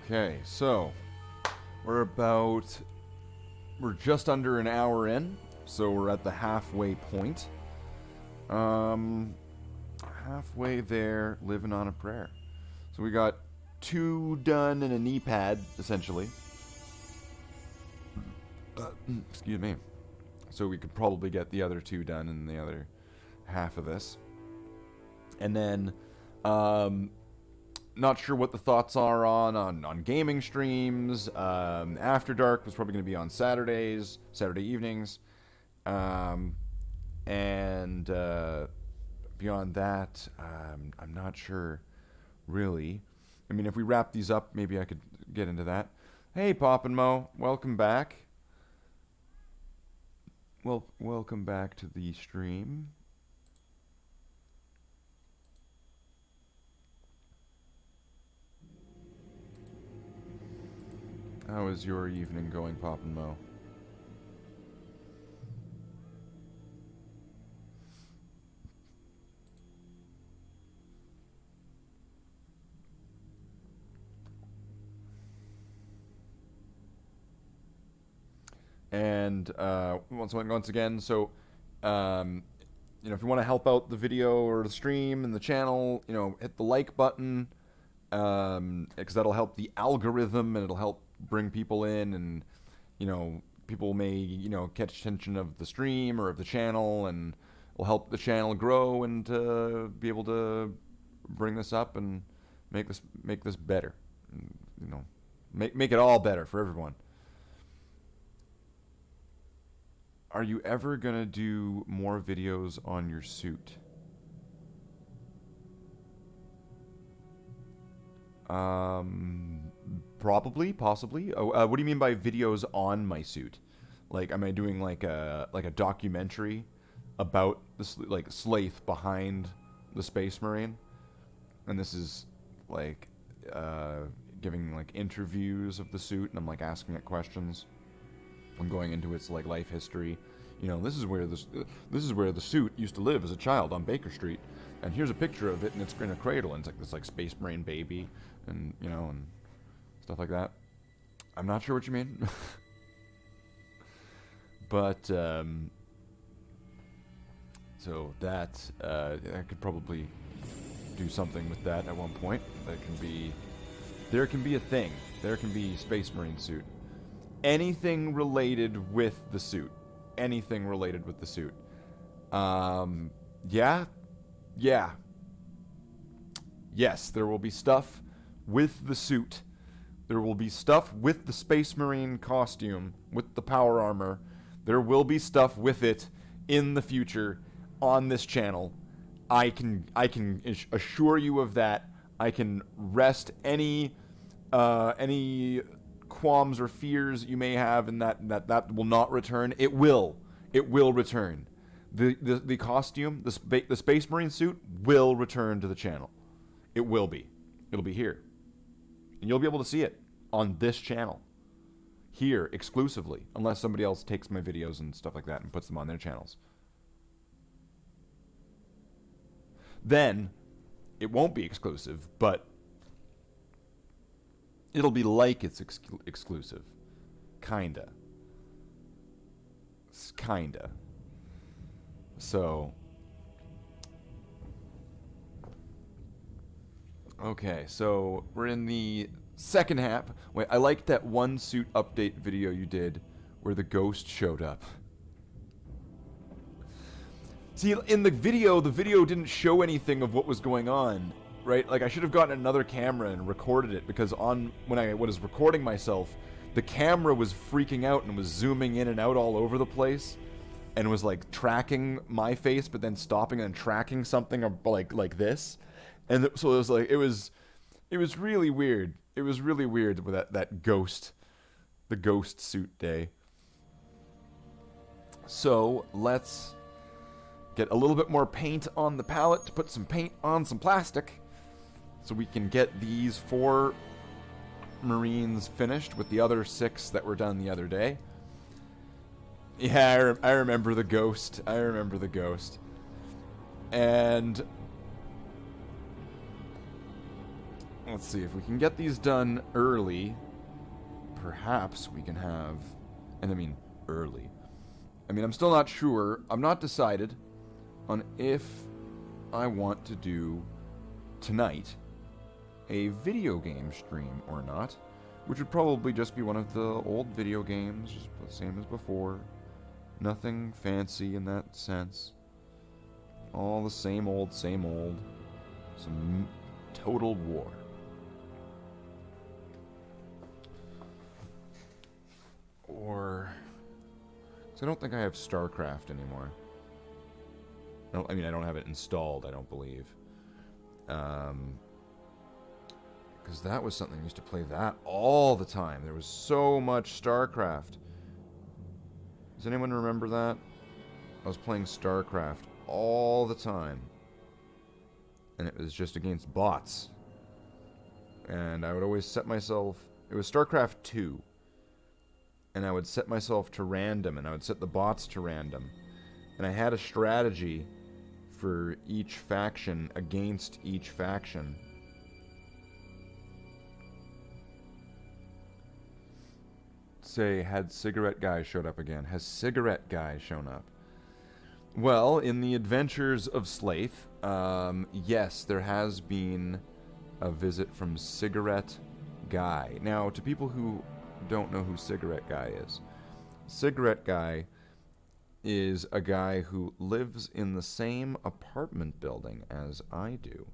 Okay, so we're just under an hour in, so we're at the halfway point. Halfway there, living on a prayer. So we got 2 done and a knee pad, essentially. Excuse me. So we could probably get the other 2 done in the other half of this. And then, not sure what the thoughts are on gaming streams. After Dark was probably going to be on Saturday evenings. And beyond that, I'm not sure, really. I mean, if we wrap these up, maybe I could get into that. Hey, Pop and Mo, welcome back. Well, welcome back to the stream. How is your evening going, Pop and Mo? And once again, so if you want to help out the video or the stream and the channel, hit the like button, because that'll help the algorithm and it'll help bring people in, and people may catch attention of the stream or of the channel, and it'll help the channel grow and be able to bring this up and make this better, and, make it all better for everyone. Are you ever gonna do more videos on your suit? Probably, possibly. What do you mean by videos on my suit? Like, am I doing like a documentary about this, like Slathe behind the Space Marine? And this is like giving like interviews of the suit, and I'm like asking it questions. I'm going into its like life history. This is where the suit used to live as a child on Baker Street, and here's a picture of it, and it's in a cradle, and it's like this like Space Marine baby, and and stuff like that. I'm not sure what you mean, but so that I could probably do something with that at one point. There can be a thing. There can be Space Marine suit. Anything related with the suit. Anything related with the suit. Yeah. Yes, there will be stuff with the suit. There will be stuff with the Space Marine costume, with the power armor. There will be stuff with it in the future on this channel. I can assure you of that. I can rest any qualms or fears you may have, and that will not return. It will return. The costume, the Space Marine suit will return to the channel. It'll be here, and you'll be able to see it on this channel here exclusively, unless somebody else takes my videos and stuff like that and puts them on their channels. Then it won't be exclusive, but it'll be like it's exclusive. Kinda. So. Okay, so we're in the second half. Wait, I liked that one suit update video you did where the ghost showed up. See, in the video didn't show anything of what was going on. Right? Like, I should have gotten another camera and recorded it, because when I was recording myself, the camera was freaking out and was zooming in and out all over the place, and was like tracking my face, but then stopping and tracking something like this, and so it was like it was really weird. It was really weird with that ghost, the ghost suit day. So let's get a little bit more paint on the palette to put some paint on some plastic, so we can get these 4 Marines finished with the other 6 that were done the other day. Yeah, I remember the ghost. And let's see, if we can get these done early, perhaps we can have, and I mean early. I mean, I'm still not sure. I'm not decided on if I want to do tonight a video game stream or not, which would probably just be one of the old video games, just the same as before. Nothing fancy in that sense. All the same old, same old. Some total war. Or... because I don't think I have StarCraft anymore. I mean, I don't have it installed, I don't believe. Because that was something I used to play that all the time. There was so much StarCraft. Does anyone remember that? I was playing StarCraft all the time. And it was just against bots. And I would always set myself... it was StarCraft 2. And I would set myself to random, and I would set the bots to random. And I had a strategy for each faction against each faction. Say, had Cigarette Guy showed up again? Has Cigarette Guy shown up? Well, in the adventures of Slathe, yes, there has been a visit from Cigarette Guy. Now, to people who don't know who Cigarette Guy is, Cigarette Guy is a guy who lives in the same apartment building as I do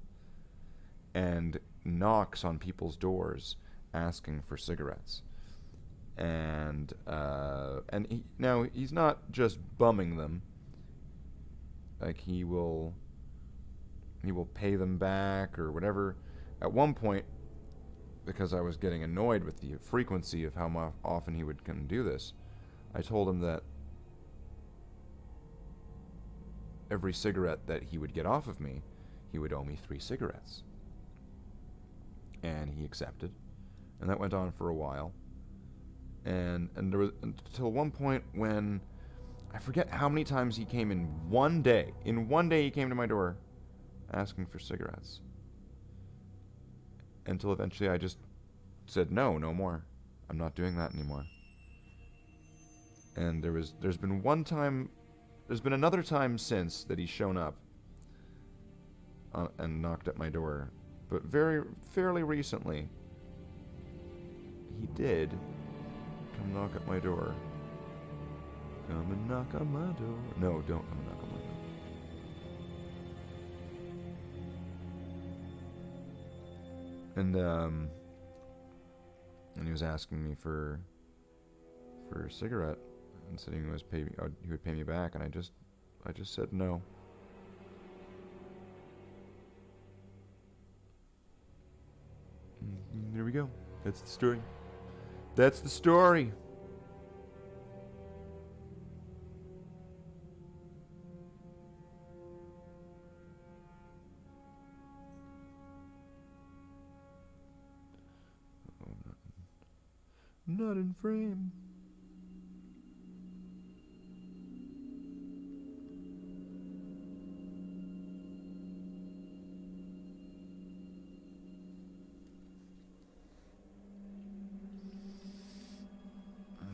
and knocks on people's doors asking for cigarettes. And now he's not just bumming them. Like, he will pay them back or whatever. At one point, because I was getting annoyed with the frequency of how often he would come do this, I told him that every cigarette that he would get off of me, he would owe me 3 cigarettes. And he accepted. And that went on for a while. And there was until one point when I forget how many times he came in one day. In one day he came to my door asking for cigarettes. Until eventually I just said, no more. I'm not doing that anymore. And there's been another time since that he's shown up and knocked at my door. But fairly recently, he did come knock at my door. Come and knock on my door. No, don't come knock on my door. And he was asking me for a cigarette, and said he would pay me back, and I just said no. And there we go. That's the story. That's the story. Not in frame.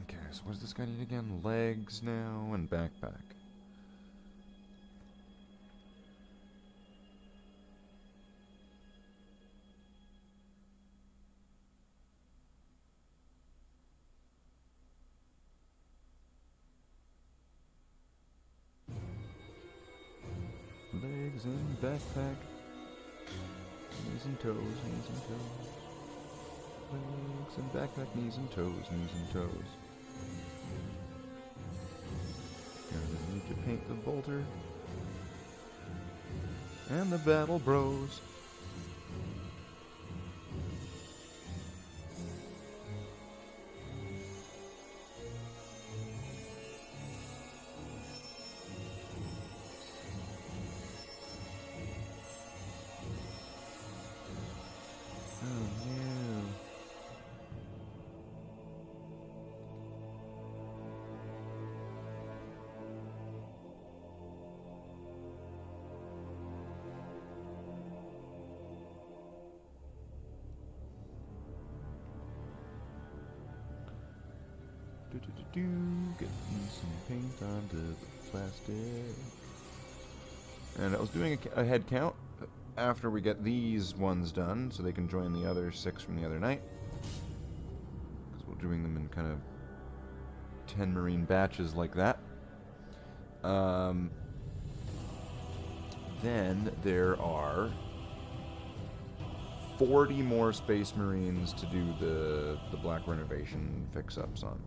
Okay, so what does this guy need again? Legs now and backpack. Legs and backpack. Knees and toes, knees and toes. Legs and backpack, knees and toes, knees and toes. Gonna need to paint the bolter. And the battle bros. Getting some paint onto the plastic. And I was doing a head count after we get these ones done, so they can join the other 6 from the other night. Because we're doing them in kind of 10 marine batches like that. Then there are 40 more Space Marines to do the Black Renovation fix-ups on.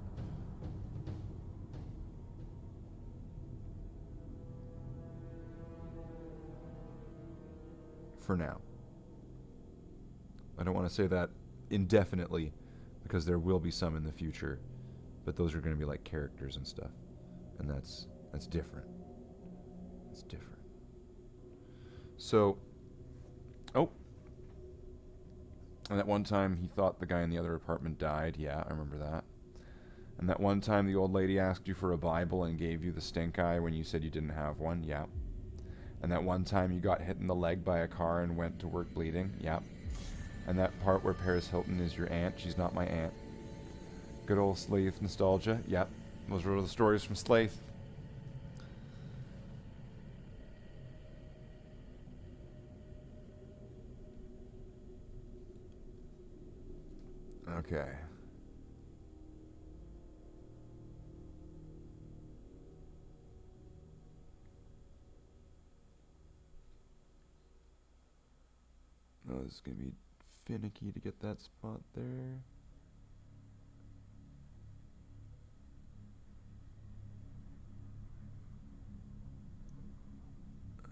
For now. I don't want to say that indefinitely, because there will be some in the future, but those are going to be like characters and stuff, and that's different. It's different. So, oh, and that one time he thought the guy in the other apartment died. Yeah, I remember that. And that one time the old lady asked you for a Bible and gave you the stink eye when you said you didn't have one. Yeah. And that one time you got hit in the leg by a car and went to work bleeding. Yeah. And that part where Paris Hilton is your aunt. She's not my aunt. Good old Slathe nostalgia. Yep. Those were the stories from Slathe. Okay. Oh, this is going to be finicky to get that spot there.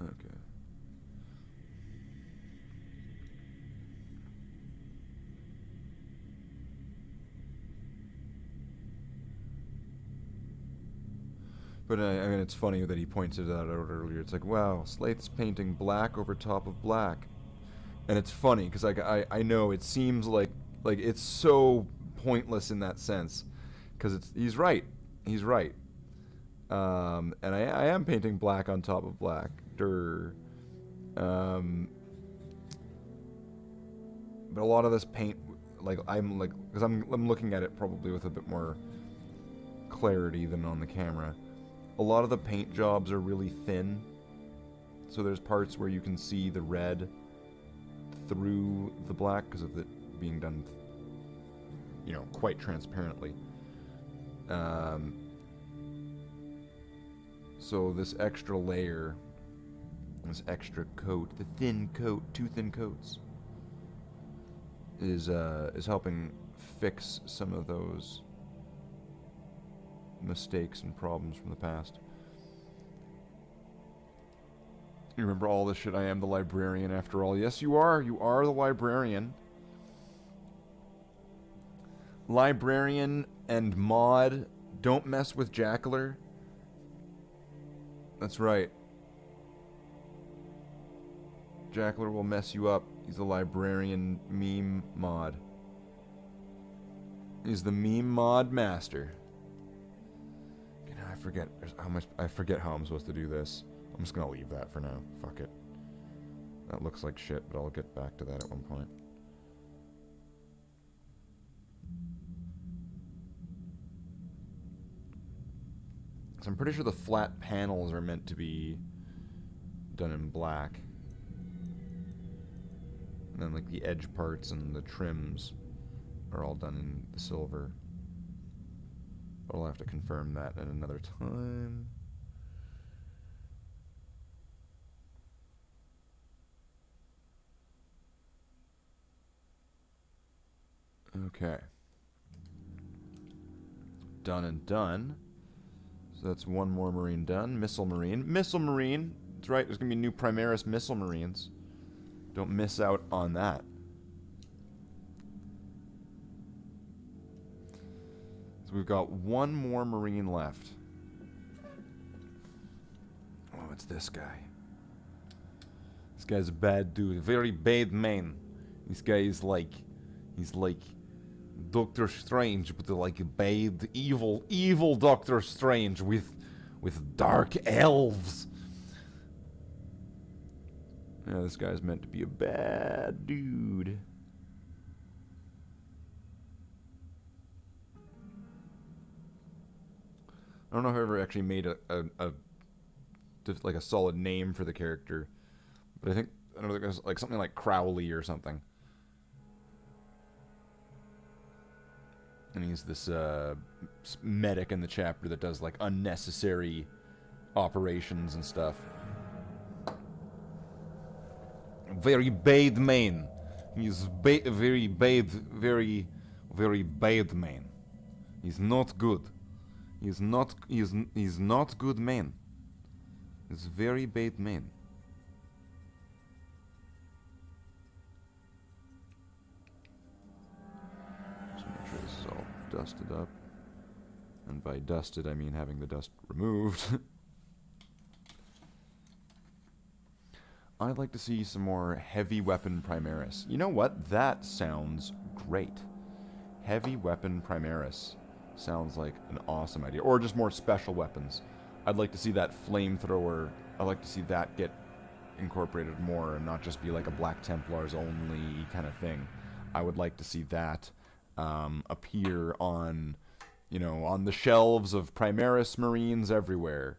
Okay. But I mean, it's funny that he pointed that out earlier. It's like, wow, Slathe's painting black over top of black. And it's funny, because I know it seems like it's so pointless in that sense. Because he's right. He's right. And I am painting black on top of black. But a lot of this paint, because I'm looking at it probably with a bit more clarity than on the camera. A lot of the paint jobs are really thin, so there's parts where you can see the red through the black because of it being done, quite transparently. So this extra layer, this extra coat, the thin coat, 2 thin coats, is helping fix some of those mistakes and problems from the past. You remember all this shit? I am the librarian after all. Yes, you are. You are the librarian. Librarian and mod. Don't mess with Jackler. That's right. Jackler will mess you up. He's the librarian meme mod. He's the meme mod master. I forget how I'm supposed to do this. I'm just gonna leave that for now. Fuck it. That looks like shit, but I'll get back to that at one point. So I'm pretty sure the flat panels are meant to be done in black. And then like the edge parts and the trims are all done in the silver. But I'll have to confirm that at another time. Okay. Done and done. So that's one more Marine done. Missile Marine. Missile Marine! That's right, there's going to be new Primaris Missile Marines. Don't miss out on that. So we've got one more Marine left. Oh, it's this guy. This guy's a bad dude. A very bad man. This guy is like... He's like... Doctor Strange, but like a bad, evil Doctor Strange with dark elves. Yeah, this guy's meant to be a bad dude. I don't know if I ever actually made like a solid name for the character, but I think I don't know, like something like Crowley or something. And he's this medic in the chapter that does like unnecessary operations and stuff. Very bad man. He's very bad, very bad man. He's not good. He's not good man. He's very bad man. Just make sure this is all dusted up. And by dusted, I mean having the dust removed. I'd like to see some more heavy weapon Primaris. You know what? That sounds great. Heavy weapon Primaris sounds like an awesome idea. Or just more special weapons. I'd like to see that flamethrower. I'd like to see that get incorporated more and not just be like a Black Templars only kind of thing. I would like to see that appear on, you know, on the shelves of Primaris Marines everywhere.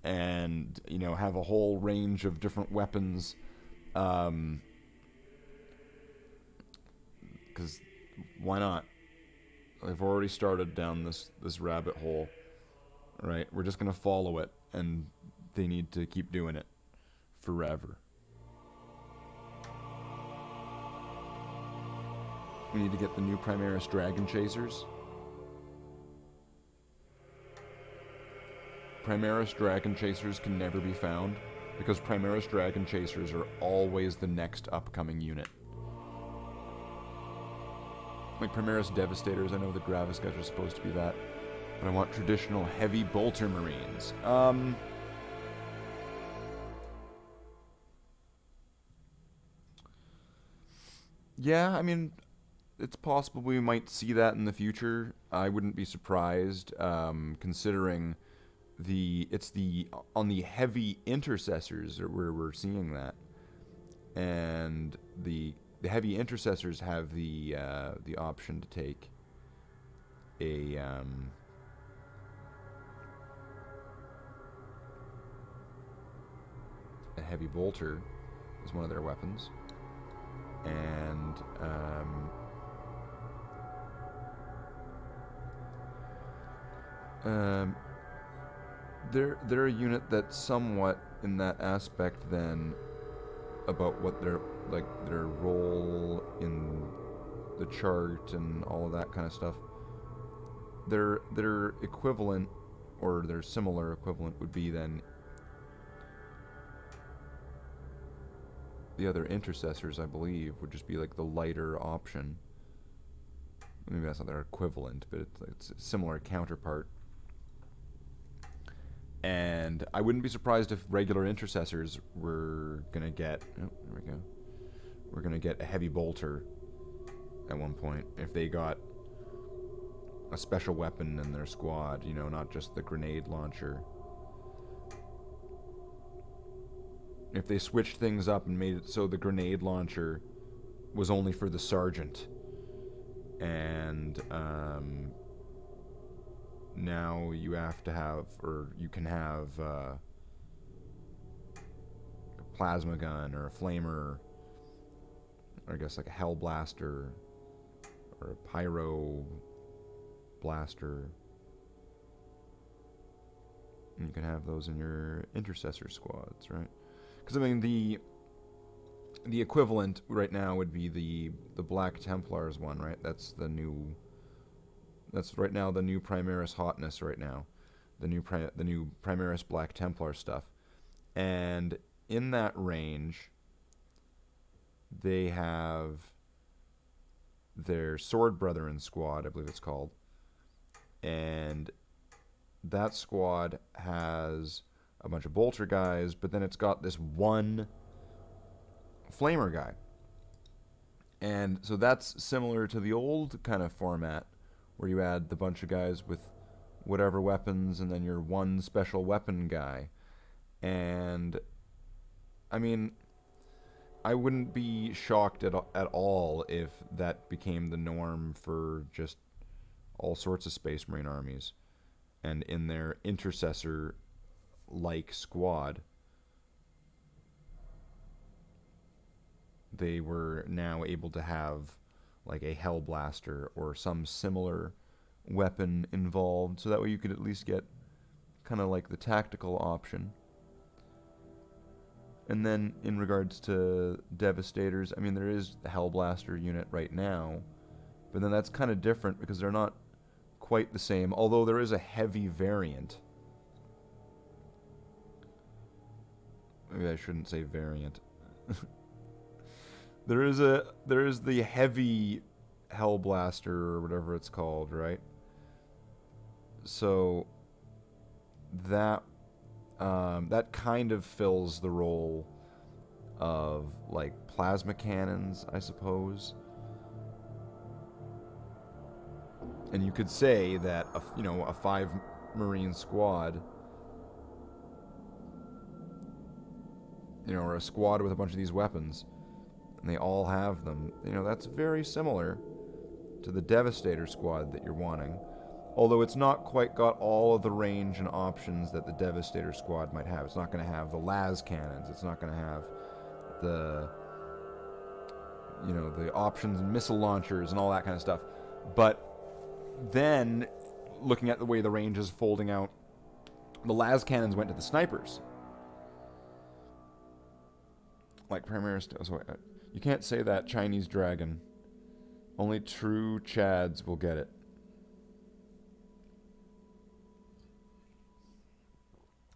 And, you know, have a whole range of different weapons. Because why not? I've already started down this rabbit hole. Right? We're just going to follow it. And they need to keep doing it forever. We need to get the new Primaris Dragon Chasers. Primaris Dragon Chasers can never be found, because Primaris Dragon Chasers are always the next upcoming unit. Like Primaris Devastators, I know the Gravis guys are supposed to be that, but I want traditional heavy bolter Marines. Yeah, I mean, it's possible we might see that in the future. I wouldn't be surprised, considering it's on the heavy intercessors where we're seeing that, and the heavy intercessors have the option to take a heavy bolter as one of their weapons, and they're a unit that's somewhat in that aspect then about what their role in the chart and all of that kind of stuff. Their equivalent, or their similar equivalent, would be then the other intercessors, I believe, would just be like the lighter option. Maybe that's not their equivalent, but it's a similar counterpart. And I wouldn't be surprised if regular intercessors were gonna get, oh, there we go. We're gonna get a heavy bolter at one point if they got a special weapon in their squad, you know, not just the grenade launcher. If they switched things up and made it so the grenade launcher was only for the sergeant, and now you have to have, or you can have a plasma gun or a flamer, or I guess like a hell blaster or a pyro blaster. And you can have those in your intercessor squads, right? Because I mean the equivalent right now would be the Black Templars one, right? That's right now the new Primaris hotness right now, the new Primaris Black Templar stuff, and in that range, they have their Sword Brethren squad, I believe it's called, and that squad has a bunch of bolter guys, but then it's got this one flamer guy, and so that's similar to the old kind of format, where you add the bunch of guys with whatever weapons and then your one special weapon guy. And I mean, I wouldn't be shocked at all if that became the norm for just all sorts of Space Marine armies. and in their intercessor-like squad, they were now able to have like a Hellblaster or some similar weapon involved, so that way you could at least get kind of like the tactical option. And then in regards to Devastators, I mean, there is the Hellblaster unit right now, but then that's kind of different because they're not quite the same, although there is a heavy variant. Maybe I shouldn't say variant. There is the heavy Hellblaster or whatever it's called, right? So that that kind of fills the role of like plasma cannons, I suppose. And you could say that a 5 Marine squad, or a squad with a bunch of these weapons, and they all have them, that's very similar to the Devastator squad that you're wanting. Although it's not quite got all of the range and options that the Devastator squad might have. It's not going to have the las cannons. It's not going to have the, the options and missile launchers and all that kind of stuff. But then, looking at the way the range is folding out, the las cannons went to the snipers. Like Primaris. So you can't say that, Chinese dragon. Only true Chads will get it.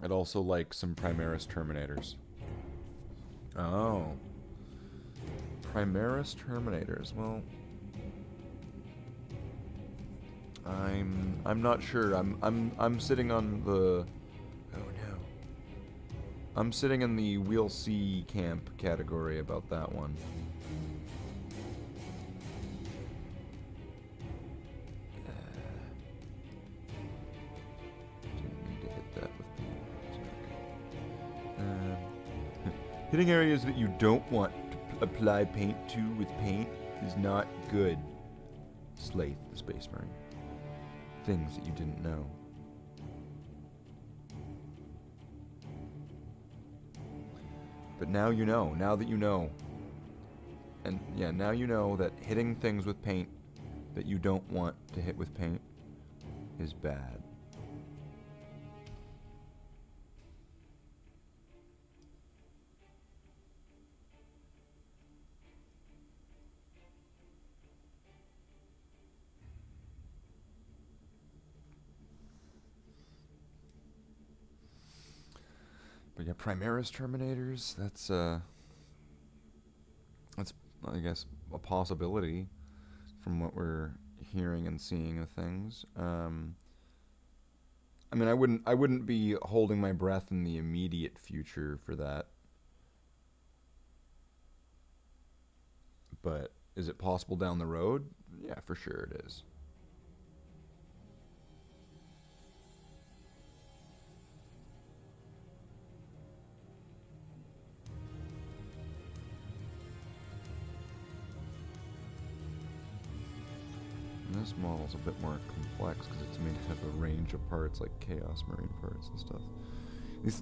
I'd also like some Primaris Terminators. Oh. Primaris Terminators. Well, I'm not sure. I'm sitting on the I'm sitting in the we'll see camp category about that one. Hitting areas that you don't want to apply paint to with paint is not good. Slathe, the Space Marine. Things that you didn't know. But now you know. Now that you know. And yeah, now you know that hitting things with paint that you don't want to hit with paint is bad. But yeah, Primaris Terminators, that's I guess a possibility from what we're hearing and seeing of things. I mean, I wouldn't be holding my breath in the immediate future for that. But is it possible down the road? Yeah, for sure it is. And this model's a bit more complex because it's made out of a range of parts like Chaos Marine parts and stuff.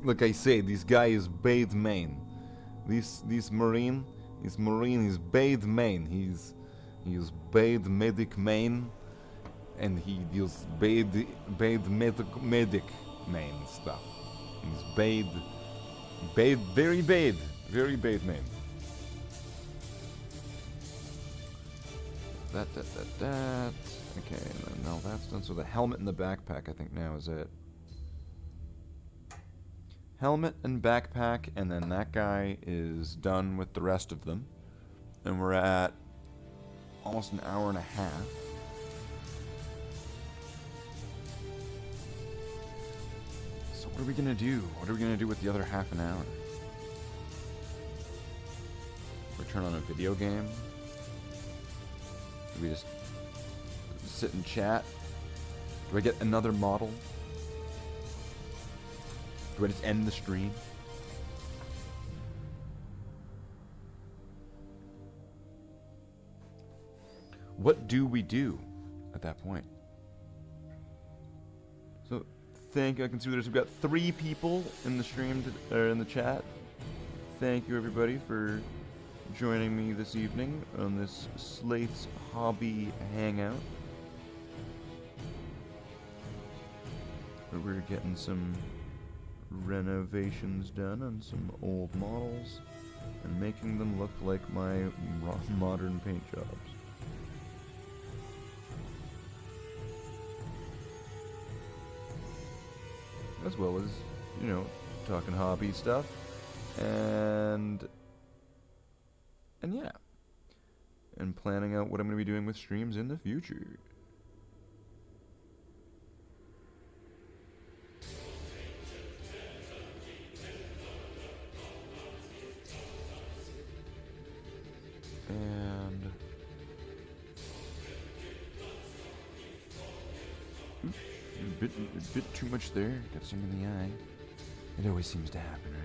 Like I say, this guy is bathed main. This Marine is bathed main. He's bathed medic main, and he deals bathed medic main stuff. He's bathed very bathed main. That. Okay, now that's done. So the helmet and the backpack, I think now is it. Helmet and backpack, and then that guy is done with the rest of them. And we're at almost an hour and a half. So what are we gonna do? What are we gonna do with the other half an hour? We turn on a video game? Do we just sit and chat? Do I get another model? Do I just end the stream? What do we do at that point? So Thank you. I can see we've got 3 people in the stream, or in the chat. Thank you, everybody, for joining me this evening on this Slathe's Hobby Hangout. Where we're getting some renovations done on some old models and making them look like my modern paint jobs. As well as, you know, talking hobby stuff, and yeah, and planning out what I'm going to be doing with streams in the future. And a bit too much there. Got some in the eye. It always seems to happen, right?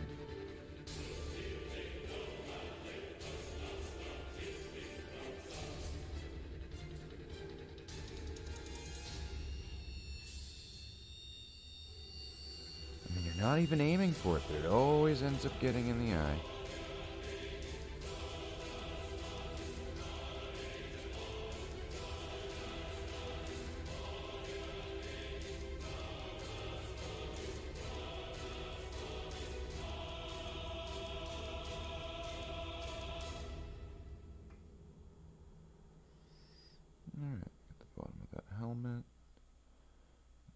I mean, you're not even aiming for it, but it always ends up getting in the eye.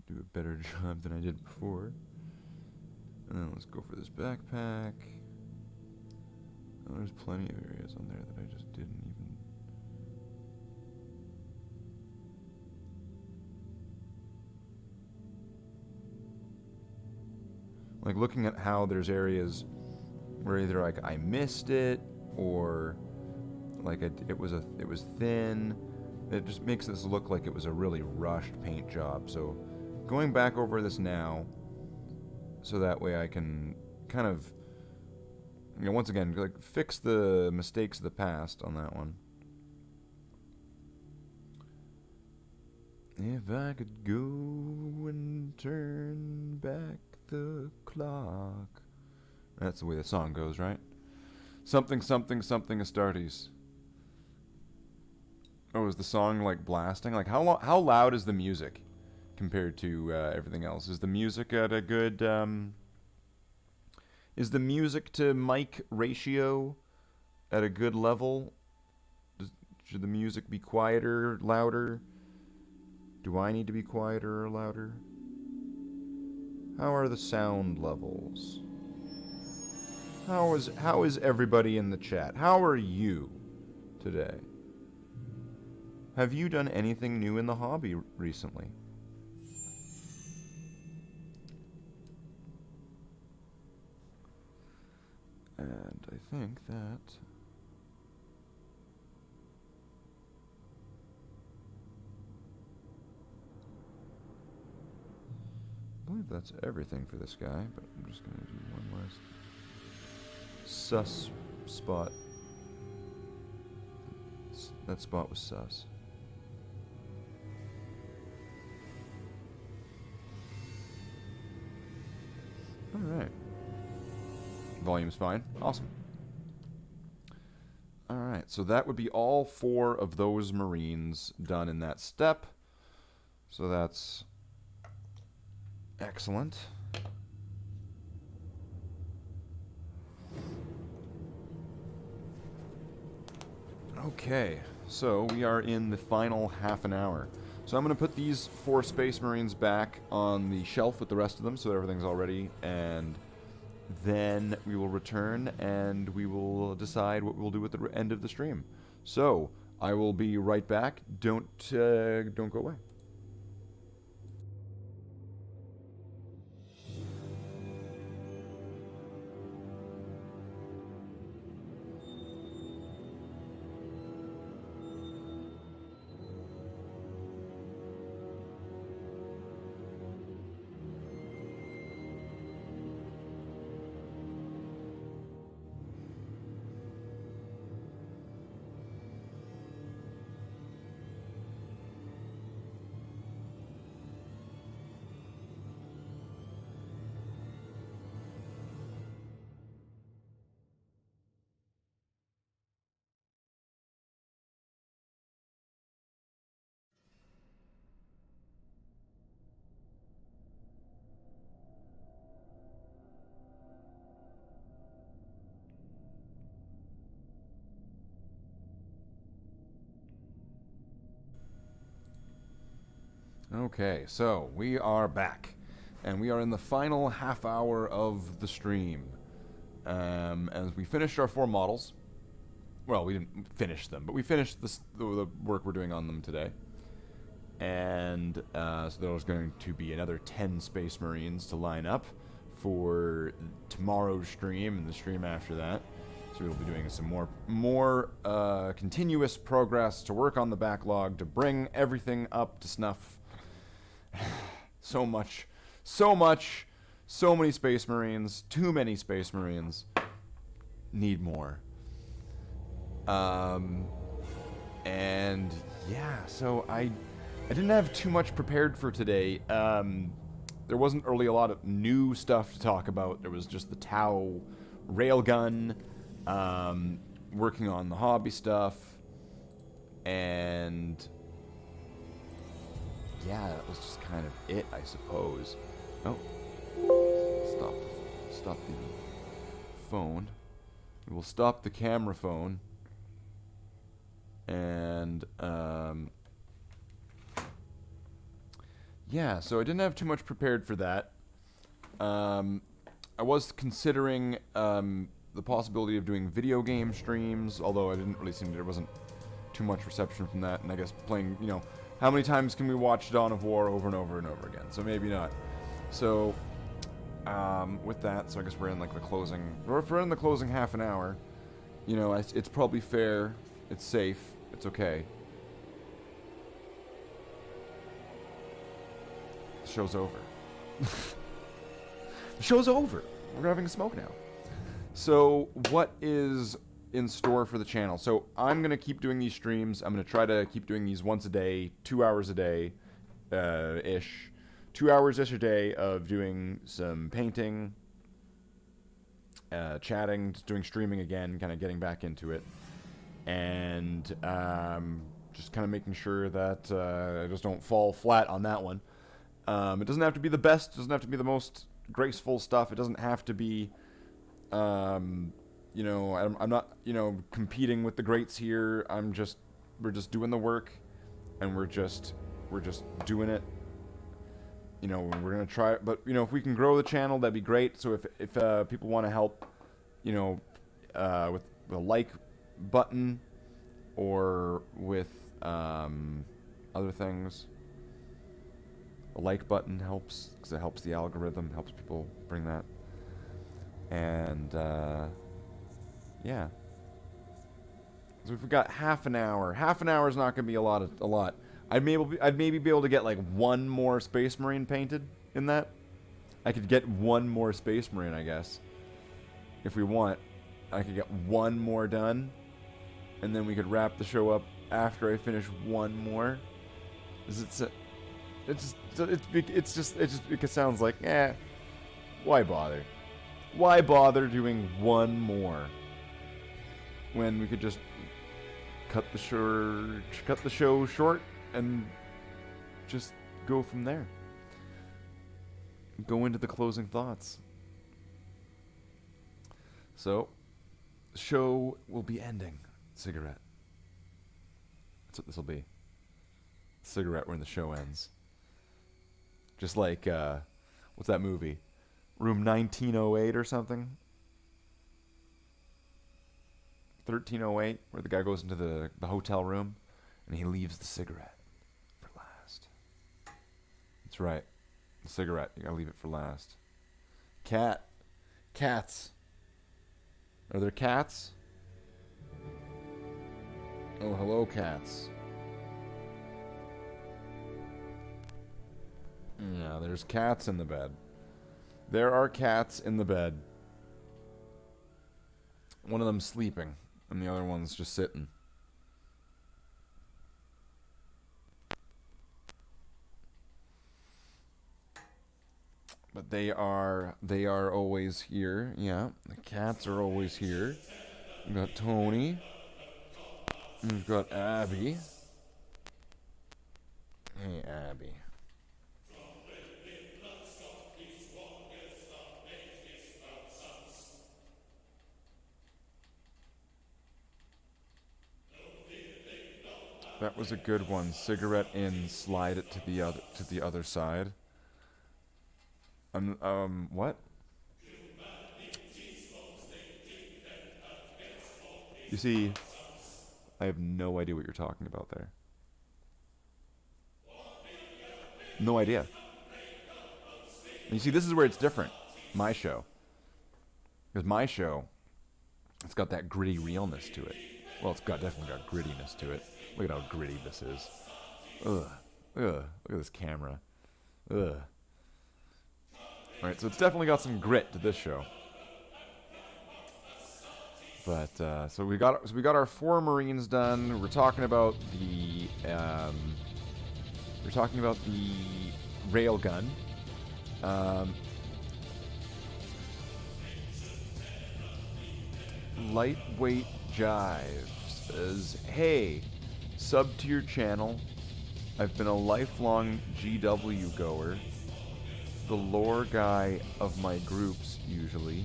Do a better job than I did before. And then let's go for this backpack. Oh, there's plenty of areas on there that I just didn't even... Like, looking at how there's areas where either like I missed it, or like it was thin. It just makes this look like it was a really rushed paint job. So going back over this now, so that way I can kind of, you know, once again, like, fix the mistakes of the past on that one. If I could go and turn back the clock. That's the way the song goes, right? Something, something, something Astartes. Oh, is the song like blasting? Like, how loud is the music compared to everything else? Is the music at a good is the music to mic ratio at a good level? Should the music be quieter, louder? Do I need to be quieter or louder? How are the sound levels? How is everybody in the chat? How are you today? Have you done anything new in the hobby recently? And I think that... I believe that's everything for this guy, but I'm just going to do one last sus spot. That spot was sus. Alright. Volume's fine. Awesome. Alright, so that would be all 4 of those Marines done in that step. So that's excellent. Okay, so we are in the final half an hour. So I'm going to put these 4 Space Marines back on the shelf with the rest of them so everything's all ready, and then we will return and we will decide what we'll do at the end of the stream. So I will be right back. Don't go away.
Okay, so we are back, and we are in the final half hour of the stream. As we finished our 4 models, well, we didn't finish them, but we finished the work we're doing on them today. And so there's going to be another 10 Space Marines to line up for tomorrow's stream and the stream after that. So we'll be doing some more continuous progress to work on the backlog to bring everything up to snuff. So many Space Marines, too many Space Marines. Need more. And yeah, so I didn't have too much prepared for today. There wasn't really a lot of new stuff to talk about. There was just the Tau railgun, working on the hobby stuff, and yeah, that was just kind of it, I suppose. Oh, stop the phone. We'll stop the camera phone. And, yeah, so I didn't have too much prepared for that. I was considering, the possibility of doing video game streams, although I didn't really seem there wasn't too much reception from that, and I guess playing, you know, how many times can we watch Dawn of War over and over and over again? So maybe not. So, with that, so I guess we're in like the closing, or if we're in the closing half an hour, you know, it's probably fair, it's safe, it's okay. The show's over. The show's over. We're having a smoke now. So, what is in store for the channel? So, I'm going to keep doing these streams. I'm going to try to keep doing these once a day, 2 hours a day, ish. 2 hours-ish a day of doing some painting, chatting, just doing streaming again, kind of getting back into it. And just kind of making sure that I just don't fall flat on that one. It doesn't have to be the best. It doesn't have to be the most graceful stuff. It doesn't have to be, you know, I'm not, you know, competing with the greats here. We're just doing the work, and we're just doing it. You know, we're gonna try it, but you know, if we can grow the channel, that'd be great. So if people want to help, you know, with the like button or with other things, the like button helps because it helps the algorithm, helps people bring that, and yeah. So if we've got half an hour is not gonna be a lot. I'd maybe be able to get like one more Space Marine painted in that. I could get one more Space Marine, I guess. If we want, I could get one more done, and then we could wrap the show up after I finish one more. It just sounds like, why bother? Why bother doing one more when we could just cut the show short and just go from there. Go into the closing thoughts. So, the show will be ending. Cigarette. That's what this will be. Cigarette when the show ends. Just like, what's that movie? Room 1908 or something? 1308, where the guy goes into the hotel room and he leaves the cigarette for last. That's right. The cigarette. You gotta leave it for last. Cats. Are there cats? Oh, hello, cats. Yeah, there's cats in the bed. There are cats in the bed. One of them's sleeping, and the other one's just sitting. But they are always here. Yeah, the cats are always here. We've got Tony. We've got Abby. Hey, Abby.
That was a good one. Cigarette in, slide it to the other side. What? You see, I have no idea what you're talking about there. No idea. And you see, this is where it's different. My show. Because my show, it's got that gritty realness to it. Well, it's definitely got grittiness to it. Look at how gritty this is. Ugh. Look at this camera. Ugh. Alright, so it's definitely got some grit to this show. But, so we got our 4 Marines done. We're talking about the, railgun. Lightweight Jive says, hey, sub to your channel. I've been a lifelong GW goer. The lore guy of my groups, usually.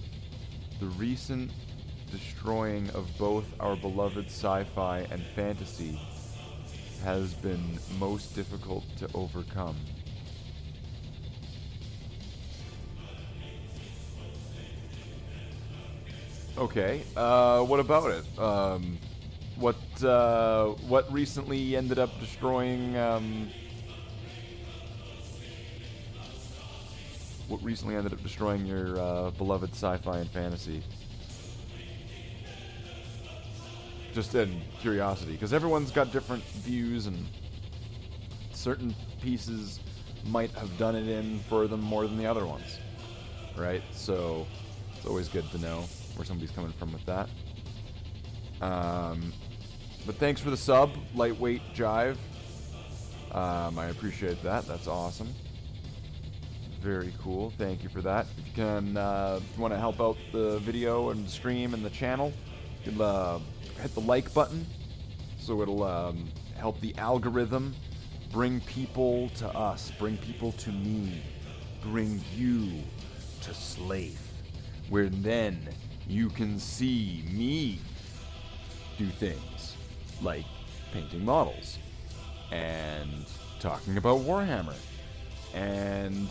The recent destroying of both our beloved sci-fi and fantasy has been most difficult to overcome. Okay, what about it? What recently ended up destroying, your, beloved sci-fi and fantasy? Just in curiosity, because everyone's got different views, and certain pieces might have done it in for them more than the other ones, right? So it's always good to know where somebody's coming from with that. But thanks for the sub, Lightweight Jive. I appreciate that. That's awesome. Very cool. Thank you for that. If you can, if you want to help out the video and stream and the channel, you can hit the like button, so it'll help the algorithm bring people to us, bring people to me, bring you to Slathe, where then you can see me do things like painting models and talking about Warhammer. And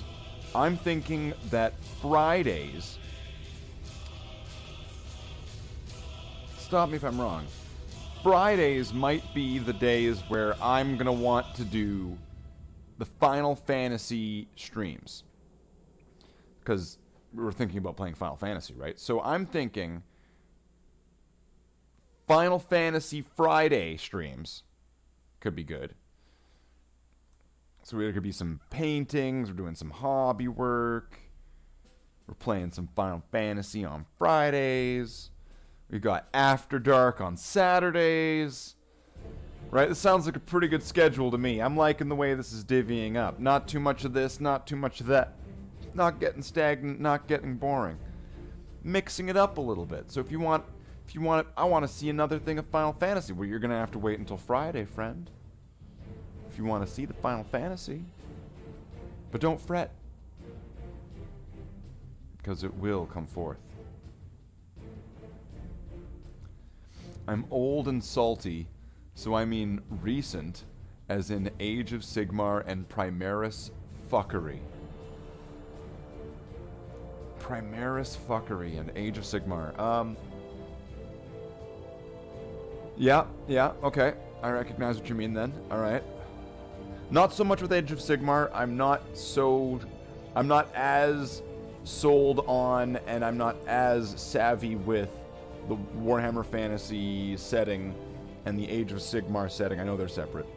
I'm thinking that Fridays, stop me if I'm wrong, Fridays might be the days where I'm going to want to do the Final Fantasy streams. Because we were thinking about playing Final Fantasy, right? So I'm thinking Final Fantasy Friday streams could be good. So there could be some paintings, we're doing some hobby work, we're playing some Final Fantasy on Fridays, we got After Dark on Saturdays, right? This sounds like a pretty good schedule to me. I'm liking the way this is divvying up. Not too much of this, not too much of that. Not getting stagnant, not getting boring. Mixing it up a little bit. So if you want, I want to see another thing of Final Fantasy. Well, you're going to have to wait until Friday, friend. If you want to see the Final Fantasy. But don't fret, because it will come forth. I'm old and salty, so I mean recent, as in Age of Sigmar and Primaris fuckery. Primaris fuckery and Age of Sigmar. Yeah, okay. I recognize what you mean then. Alright. Not so much with Age of Sigmar. I'm not as sold on, and I'm not as savvy with the Warhammer Fantasy setting and the Age of Sigmar setting. I know they're separate.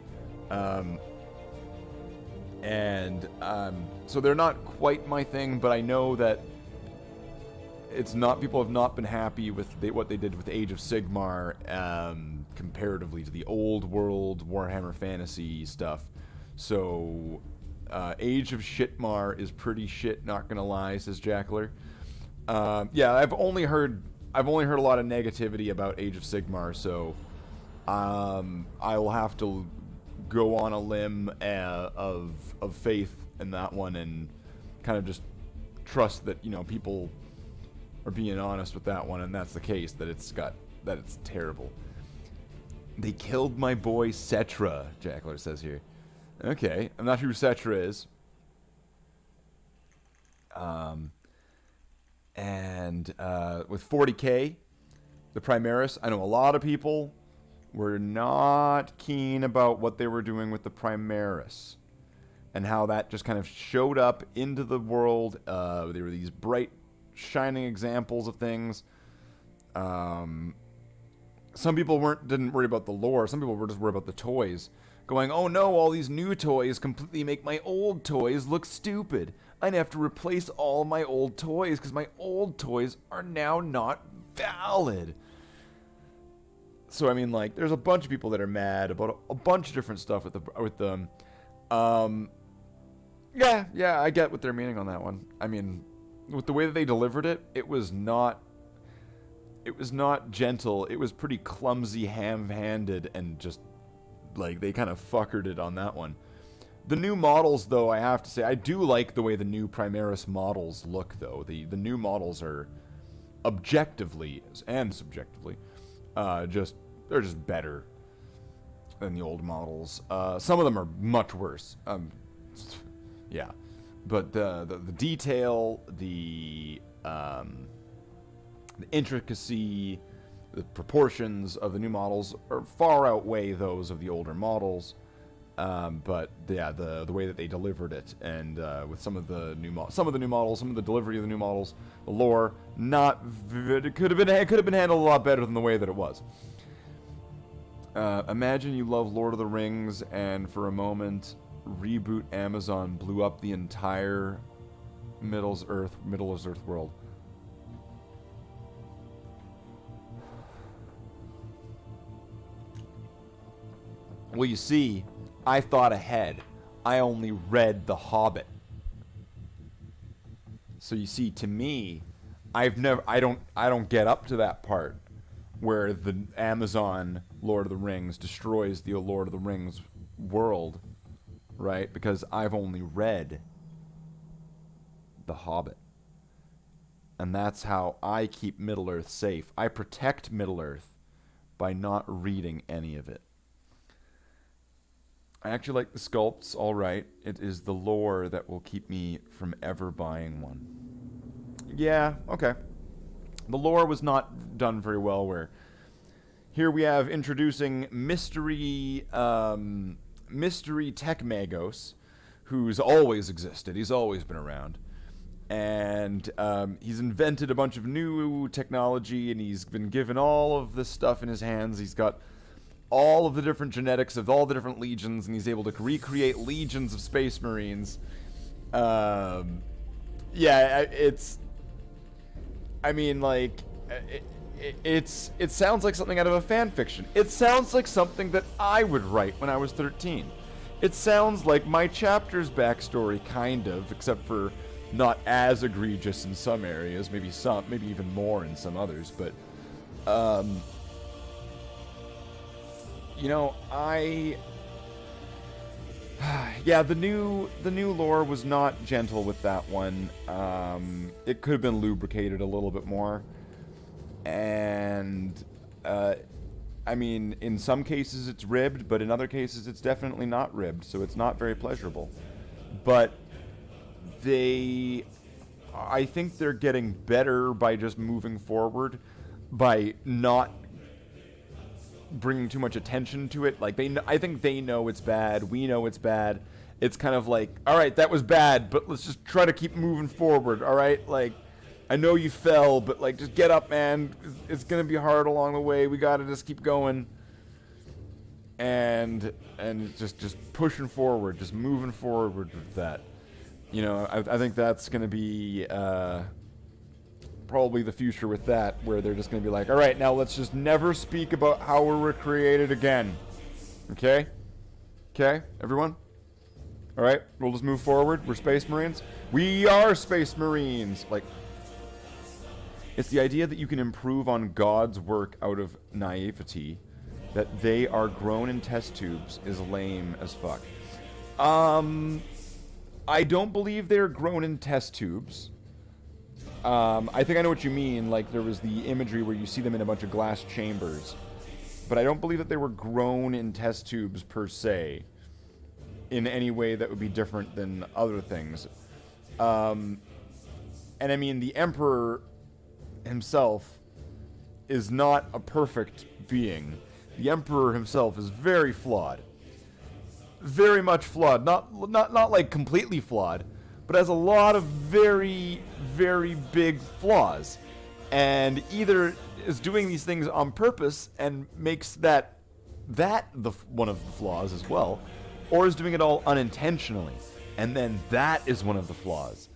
So they're not quite my thing, but I know that it's not, people have not been happy with what they did with Age of Sigmar comparatively to the old world Warhammer Fantasy stuff. So Age of Shitmar is pretty shit, not gonna lie, says Jackler. Yeah, I've only heard a lot of negativity about Age of Sigmar, so I will have to go on a limb of faith in that one and kind of just trust that, you know, people are being honest with that one, and that's the case, that it's terrible. They killed my boy Cetra, Jackler says here. Okay, I'm not sure who Cetra is. With 40k, the Primaris, I know a lot of people were not keen about what they were doing with the Primaris. And how that just kind of showed up into the world. There were these bright, shining examples of things. Some people didn't worry about the lore. Some people were just worried about the toys. Going, oh no, all these new toys completely make my old toys look stupid. I'd have to replace all my old toys because my old toys are now not valid. So I mean, like, there's a bunch of people that are mad about a bunch of different stuff with them. Yeah, I get what they're meaning on that one. I mean, with the way that they delivered it, it was not gentle. It was pretty clumsy, ham-handed, and just, like, they kind of fuckered it on that one. The new models, though, I have to say, I do like the way the new Primaris models look, though. The new models are objectively and subjectively they're just better than the old models. Some of them are much worse. Yeah, but the detail, the intricacy, the proportions of the new models are far outweigh those of the older models. But yeah, the way that they delivered it, and with some of the new models, some of the delivery of the new models, the lore, it could have been handled a lot better than the way that it was. Imagine you love Lord of the Rings, and for a moment, reboot Amazon blew up the entire Middle-earth world. Well, you see, I thought ahead. I only read The Hobbit. So you see, to me, I don't get up to that part where the Amazon Lord of the Rings destroys the Lord of the Rings world, right? Because I've only read The Hobbit. And that's how I keep Middle-earth safe. I protect Middle-earth by not reading any of it. I actually like the sculpts, alright. It is the lore that will keep me from ever buying one. Yeah, okay. The lore was not done very well, where here we have introducing mystery Tech Magos, who's always existed. He's always been around. And he's invented a bunch of new technology, and he's been given all of this stuff in his hands. He's got all of the different genetics of all the different legions, and he's able to recreate legions of Space Marines. Yeah, it's... I mean, like... It sounds like something out of a fan fiction. It sounds like something that I would write when I was 13. It sounds like my chapter's backstory, kind of, except for not as egregious in some areas, maybe even more in some others, but... you know, yeah, the new lore was not gentle with that one. It could have been lubricated a little bit more. And, I mean, in some cases it's ribbed, but in other cases it's definitely not ribbed, so it's not very pleasurable. But I think they're getting better by just moving forward, by not bringing too much attention to it. Like, I think they know it's bad. We know it's bad. It's kind of like, all right, that was bad, but let's just try to keep moving forward. All right, like, I know you fell, but like, just get up, man. It's gonna be hard along the way. We gotta just keep going, and just pushing forward, just moving forward with that. You know, I think that's gonna be probably the future with that, where they're just going to be like, all right, now let's just never speak about how we were created again. Okay? Okay, everyone? All right, we'll just move forward. We're Space Marines. We are Space Marines! Like, it's the idea that you can improve on God's work out of naivety, that they are grown in test tubes, is lame as fuck. I don't believe they're grown in test tubes. I think I know what you mean. Like, there was the imagery where you see them in a bunch of glass chambers. but I don't believe that they were grown in test tubes per se in any way that would be different than other things. And I mean, the Emperor himself is not a perfect being. The Emperor himself is very flawed. Very much flawed. Not like completely flawed, but has a lot of very, very big flaws. And either is doing these things on purpose and makes that the one of the flaws as well, or is doing it all unintentionally, and then that is one of the flaws.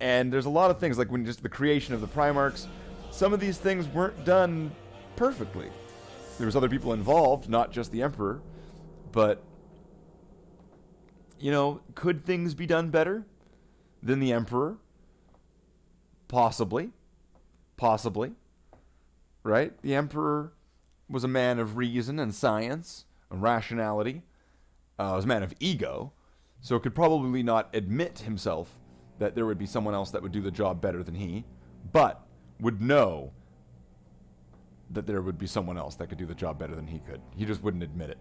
And there's a lot of things, like when just the creation of the Primarchs, some of these things weren't done perfectly. There was other people involved, not just the Emperor, but, you know, could things be done better than the Emperor? Possibly. Possibly. Right? The Emperor was a man of reason and science and rationality. Was a man of ego, so could probably not admit himself that there would be someone else that would do the job better than he, but would know that there would be someone else that could do the job better than he could. He just wouldn't admit it.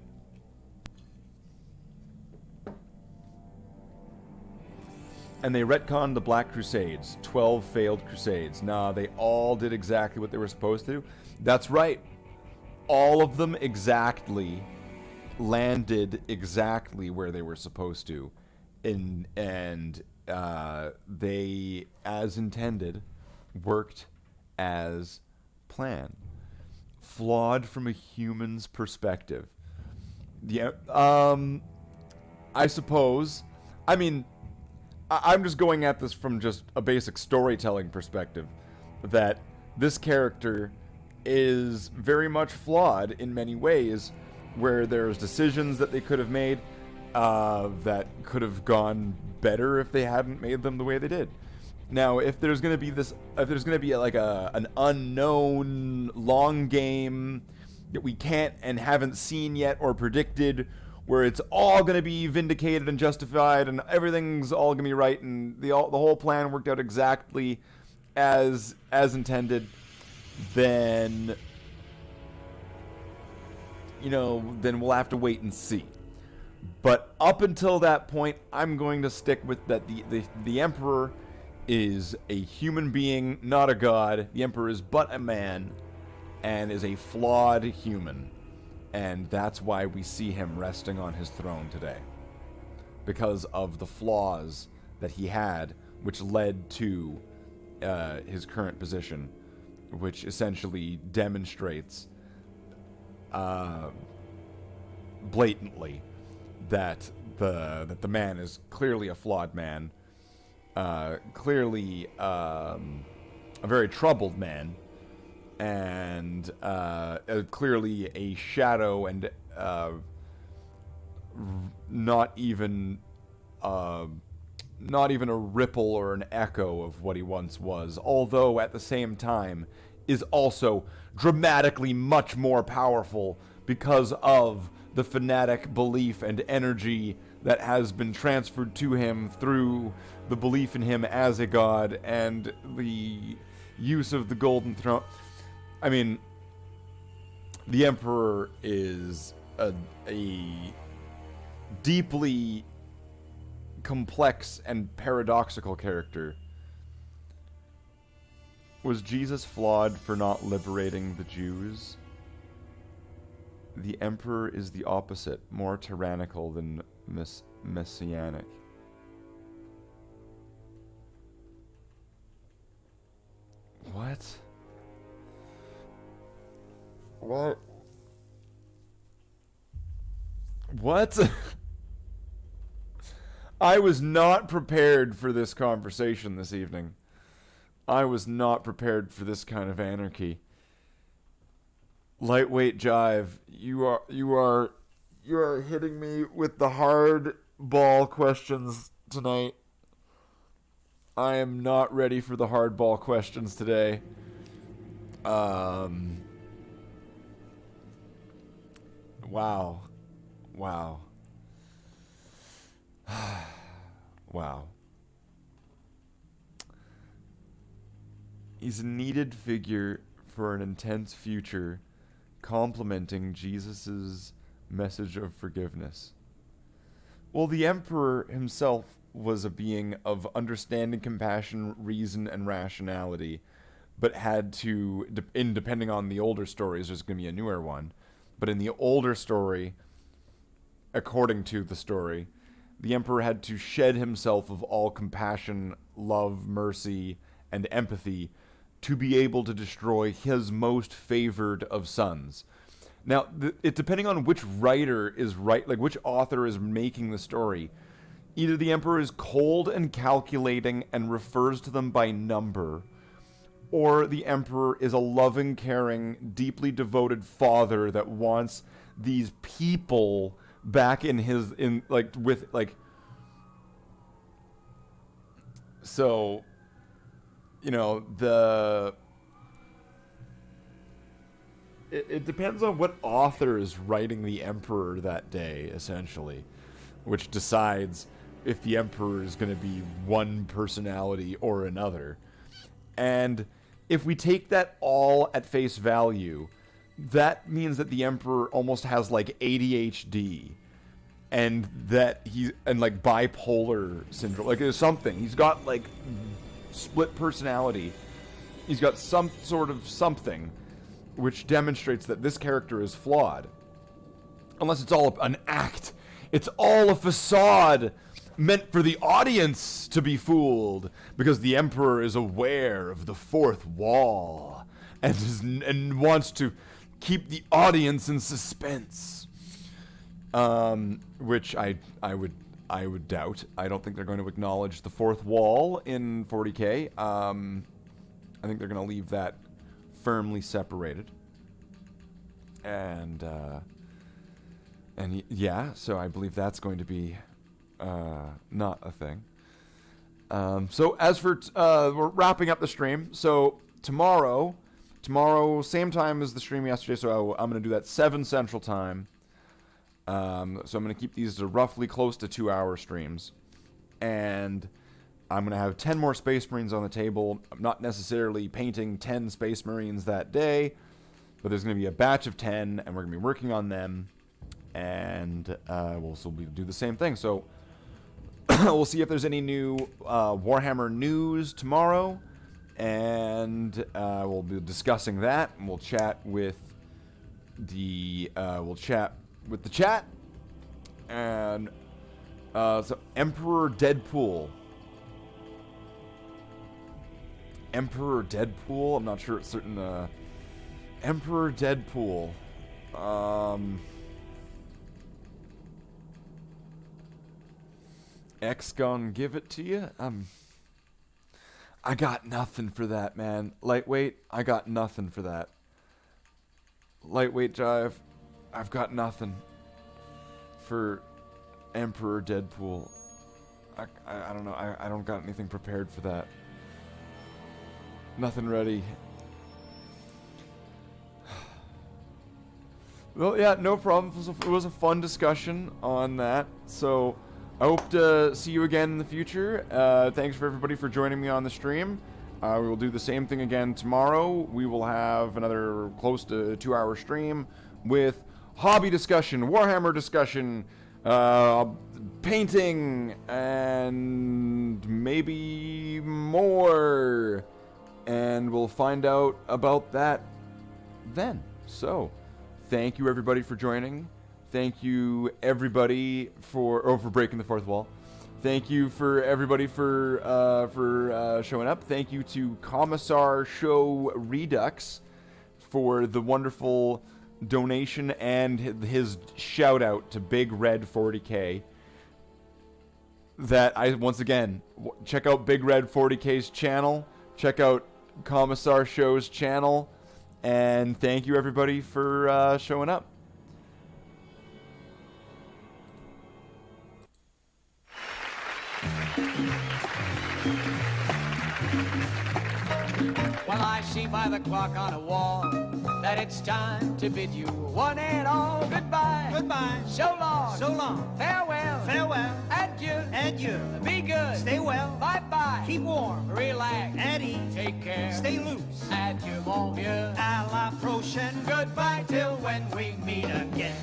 And they retconned the Black Crusades, 12 failed crusades. Nah, they all did exactly what they were supposed to. That's right. All of them exactly landed exactly where they were supposed to. And they, as intended, worked as planned. Flawed from a human's perspective. Yeah, I suppose. I mean, I'm just going at this from just a basic storytelling perspective, that this character is very much flawed in many ways, where there's decisions that they could have made that could have gone better if they hadn't made them the way they did. Now, if there's going to be like an unknown long game that we can't and haven't seen yet or predicted, where it's all going to be vindicated and justified and everything's all going to be right and the whole plan worked out exactly as intended, then, you know, then we'll have to wait and see. But up until that point, I'm going to stick with that the Emperor is a human being, not a god. The Emperor is but a man and is a flawed human. And that's why we see him resting on his throne today. Because of the flaws that he had, which led to his current position, which essentially demonstrates blatantly that the man is clearly a flawed man, clearly a very troubled man, and clearly a shadow and not even a ripple or an echo of what he once was, although at the same time is also dramatically much more powerful because of the fanatic belief and energy that has been transferred to him through the belief in him as a god and the use of the Golden Throne. I mean, the Emperor is a deeply complex and paradoxical character. Was Jesus flawed for not liberating the Jews? The Emperor is the opposite, more tyrannical than messianic. What? What? What? I was not prepared for this conversation this evening. I was not prepared for this kind of anarchy. Lightweight Jive, you are hitting me with the hard ball questions tonight. I am not ready for the hard ball questions today. Wow. Wow. Wow. He's a needed figure for an intense future complimenting Jesus's message of forgiveness? Well, the Emperor himself was a being of understanding, compassion, reason, and rationality, but had to, depending on the older stories, there's going to be a newer one, but in the older story, according to the story, the Emperor had to shed himself of all compassion, love, mercy, and empathy to be able to destroy his most favored of sons. Now, it depending on which writer is which author is making the story, either the Emperor is cold and calculating and refers to them by number, or the Emperor is a loving, caring, deeply devoted father that wants these people back in his, so, you know, it depends on what author is writing the Emperor that day, essentially, which decides if the Emperor is going to be one personality or another. And if we take that all at face value, that means that the Emperor almost has like ADHD, and that like bipolar syndrome, like there's something. He's got like split personality. He's got some sort of something which demonstrates that this character is flawed. Unless it's all an act. It's all a facade meant for the audience to be fooled, because the Emperor is aware of the fourth wall and wants to keep the audience in suspense. Which I would doubt. I don't think they're going to acknowledge the fourth wall in 40K. I think they're going to leave that firmly separated. And yeah, so I believe that's going to be not a thing. So as for we're wrapping up the stream. So tomorrow, same time as the stream yesterday. So I'm going to do that 7 Central Time. So I'm going to keep these to roughly close to 2-hour streams. And I'm going to have 10 more Space Marines on the table. I'm not necessarily painting 10 Space Marines that day, but there's going to be a batch of 10, and we're going to be working on them. And we'll still do the same thing. So we'll see if there's any new Warhammer news tomorrow. And we'll be discussing that. And we'll chat with the chat. And so Emperor Deadpool. I'm not sure it's certain. Emperor Deadpool. X gonna give it to you. I got nothing for that, man. Lightweight, I got nothing for that. Lightweight Jive, I've got nothing for Emperor Deadpool. I don't know. I don't got anything prepared for that. Nothing ready. Well, yeah, no problem. It was a fun discussion on that. So I hope to see you again in the future. Thanks for everybody for joining me on the stream. We will do the same thing again tomorrow. We will have another close to 2-hour stream with hobby discussion, Warhammer discussion, painting, and maybe more. And we'll find out about that then. So, thank you everybody for joining. Thank you everybody for breaking the fourth wall. Thank you for everybody for showing up. Thank you to Commissar Show Redux for the wonderful donation and his shout out to Big Red 40K. That once again, check out Big Red 40K's channel. Check out Commissar Show's channel. And thank you everybody for showing up.
Well, I see by the clock on a wall that it's time to bid you one and all goodbye.
Goodbye.
So long.
So long.
Farewell.
Farewell.
Adieu.
Adieu.
Be good.
Stay well.
Bye-bye.
Keep warm.
Relax.
At ease.
Take care.
Stay loose.
Adieu, mon vieux. À la prochaine. Goodbye till when we meet again.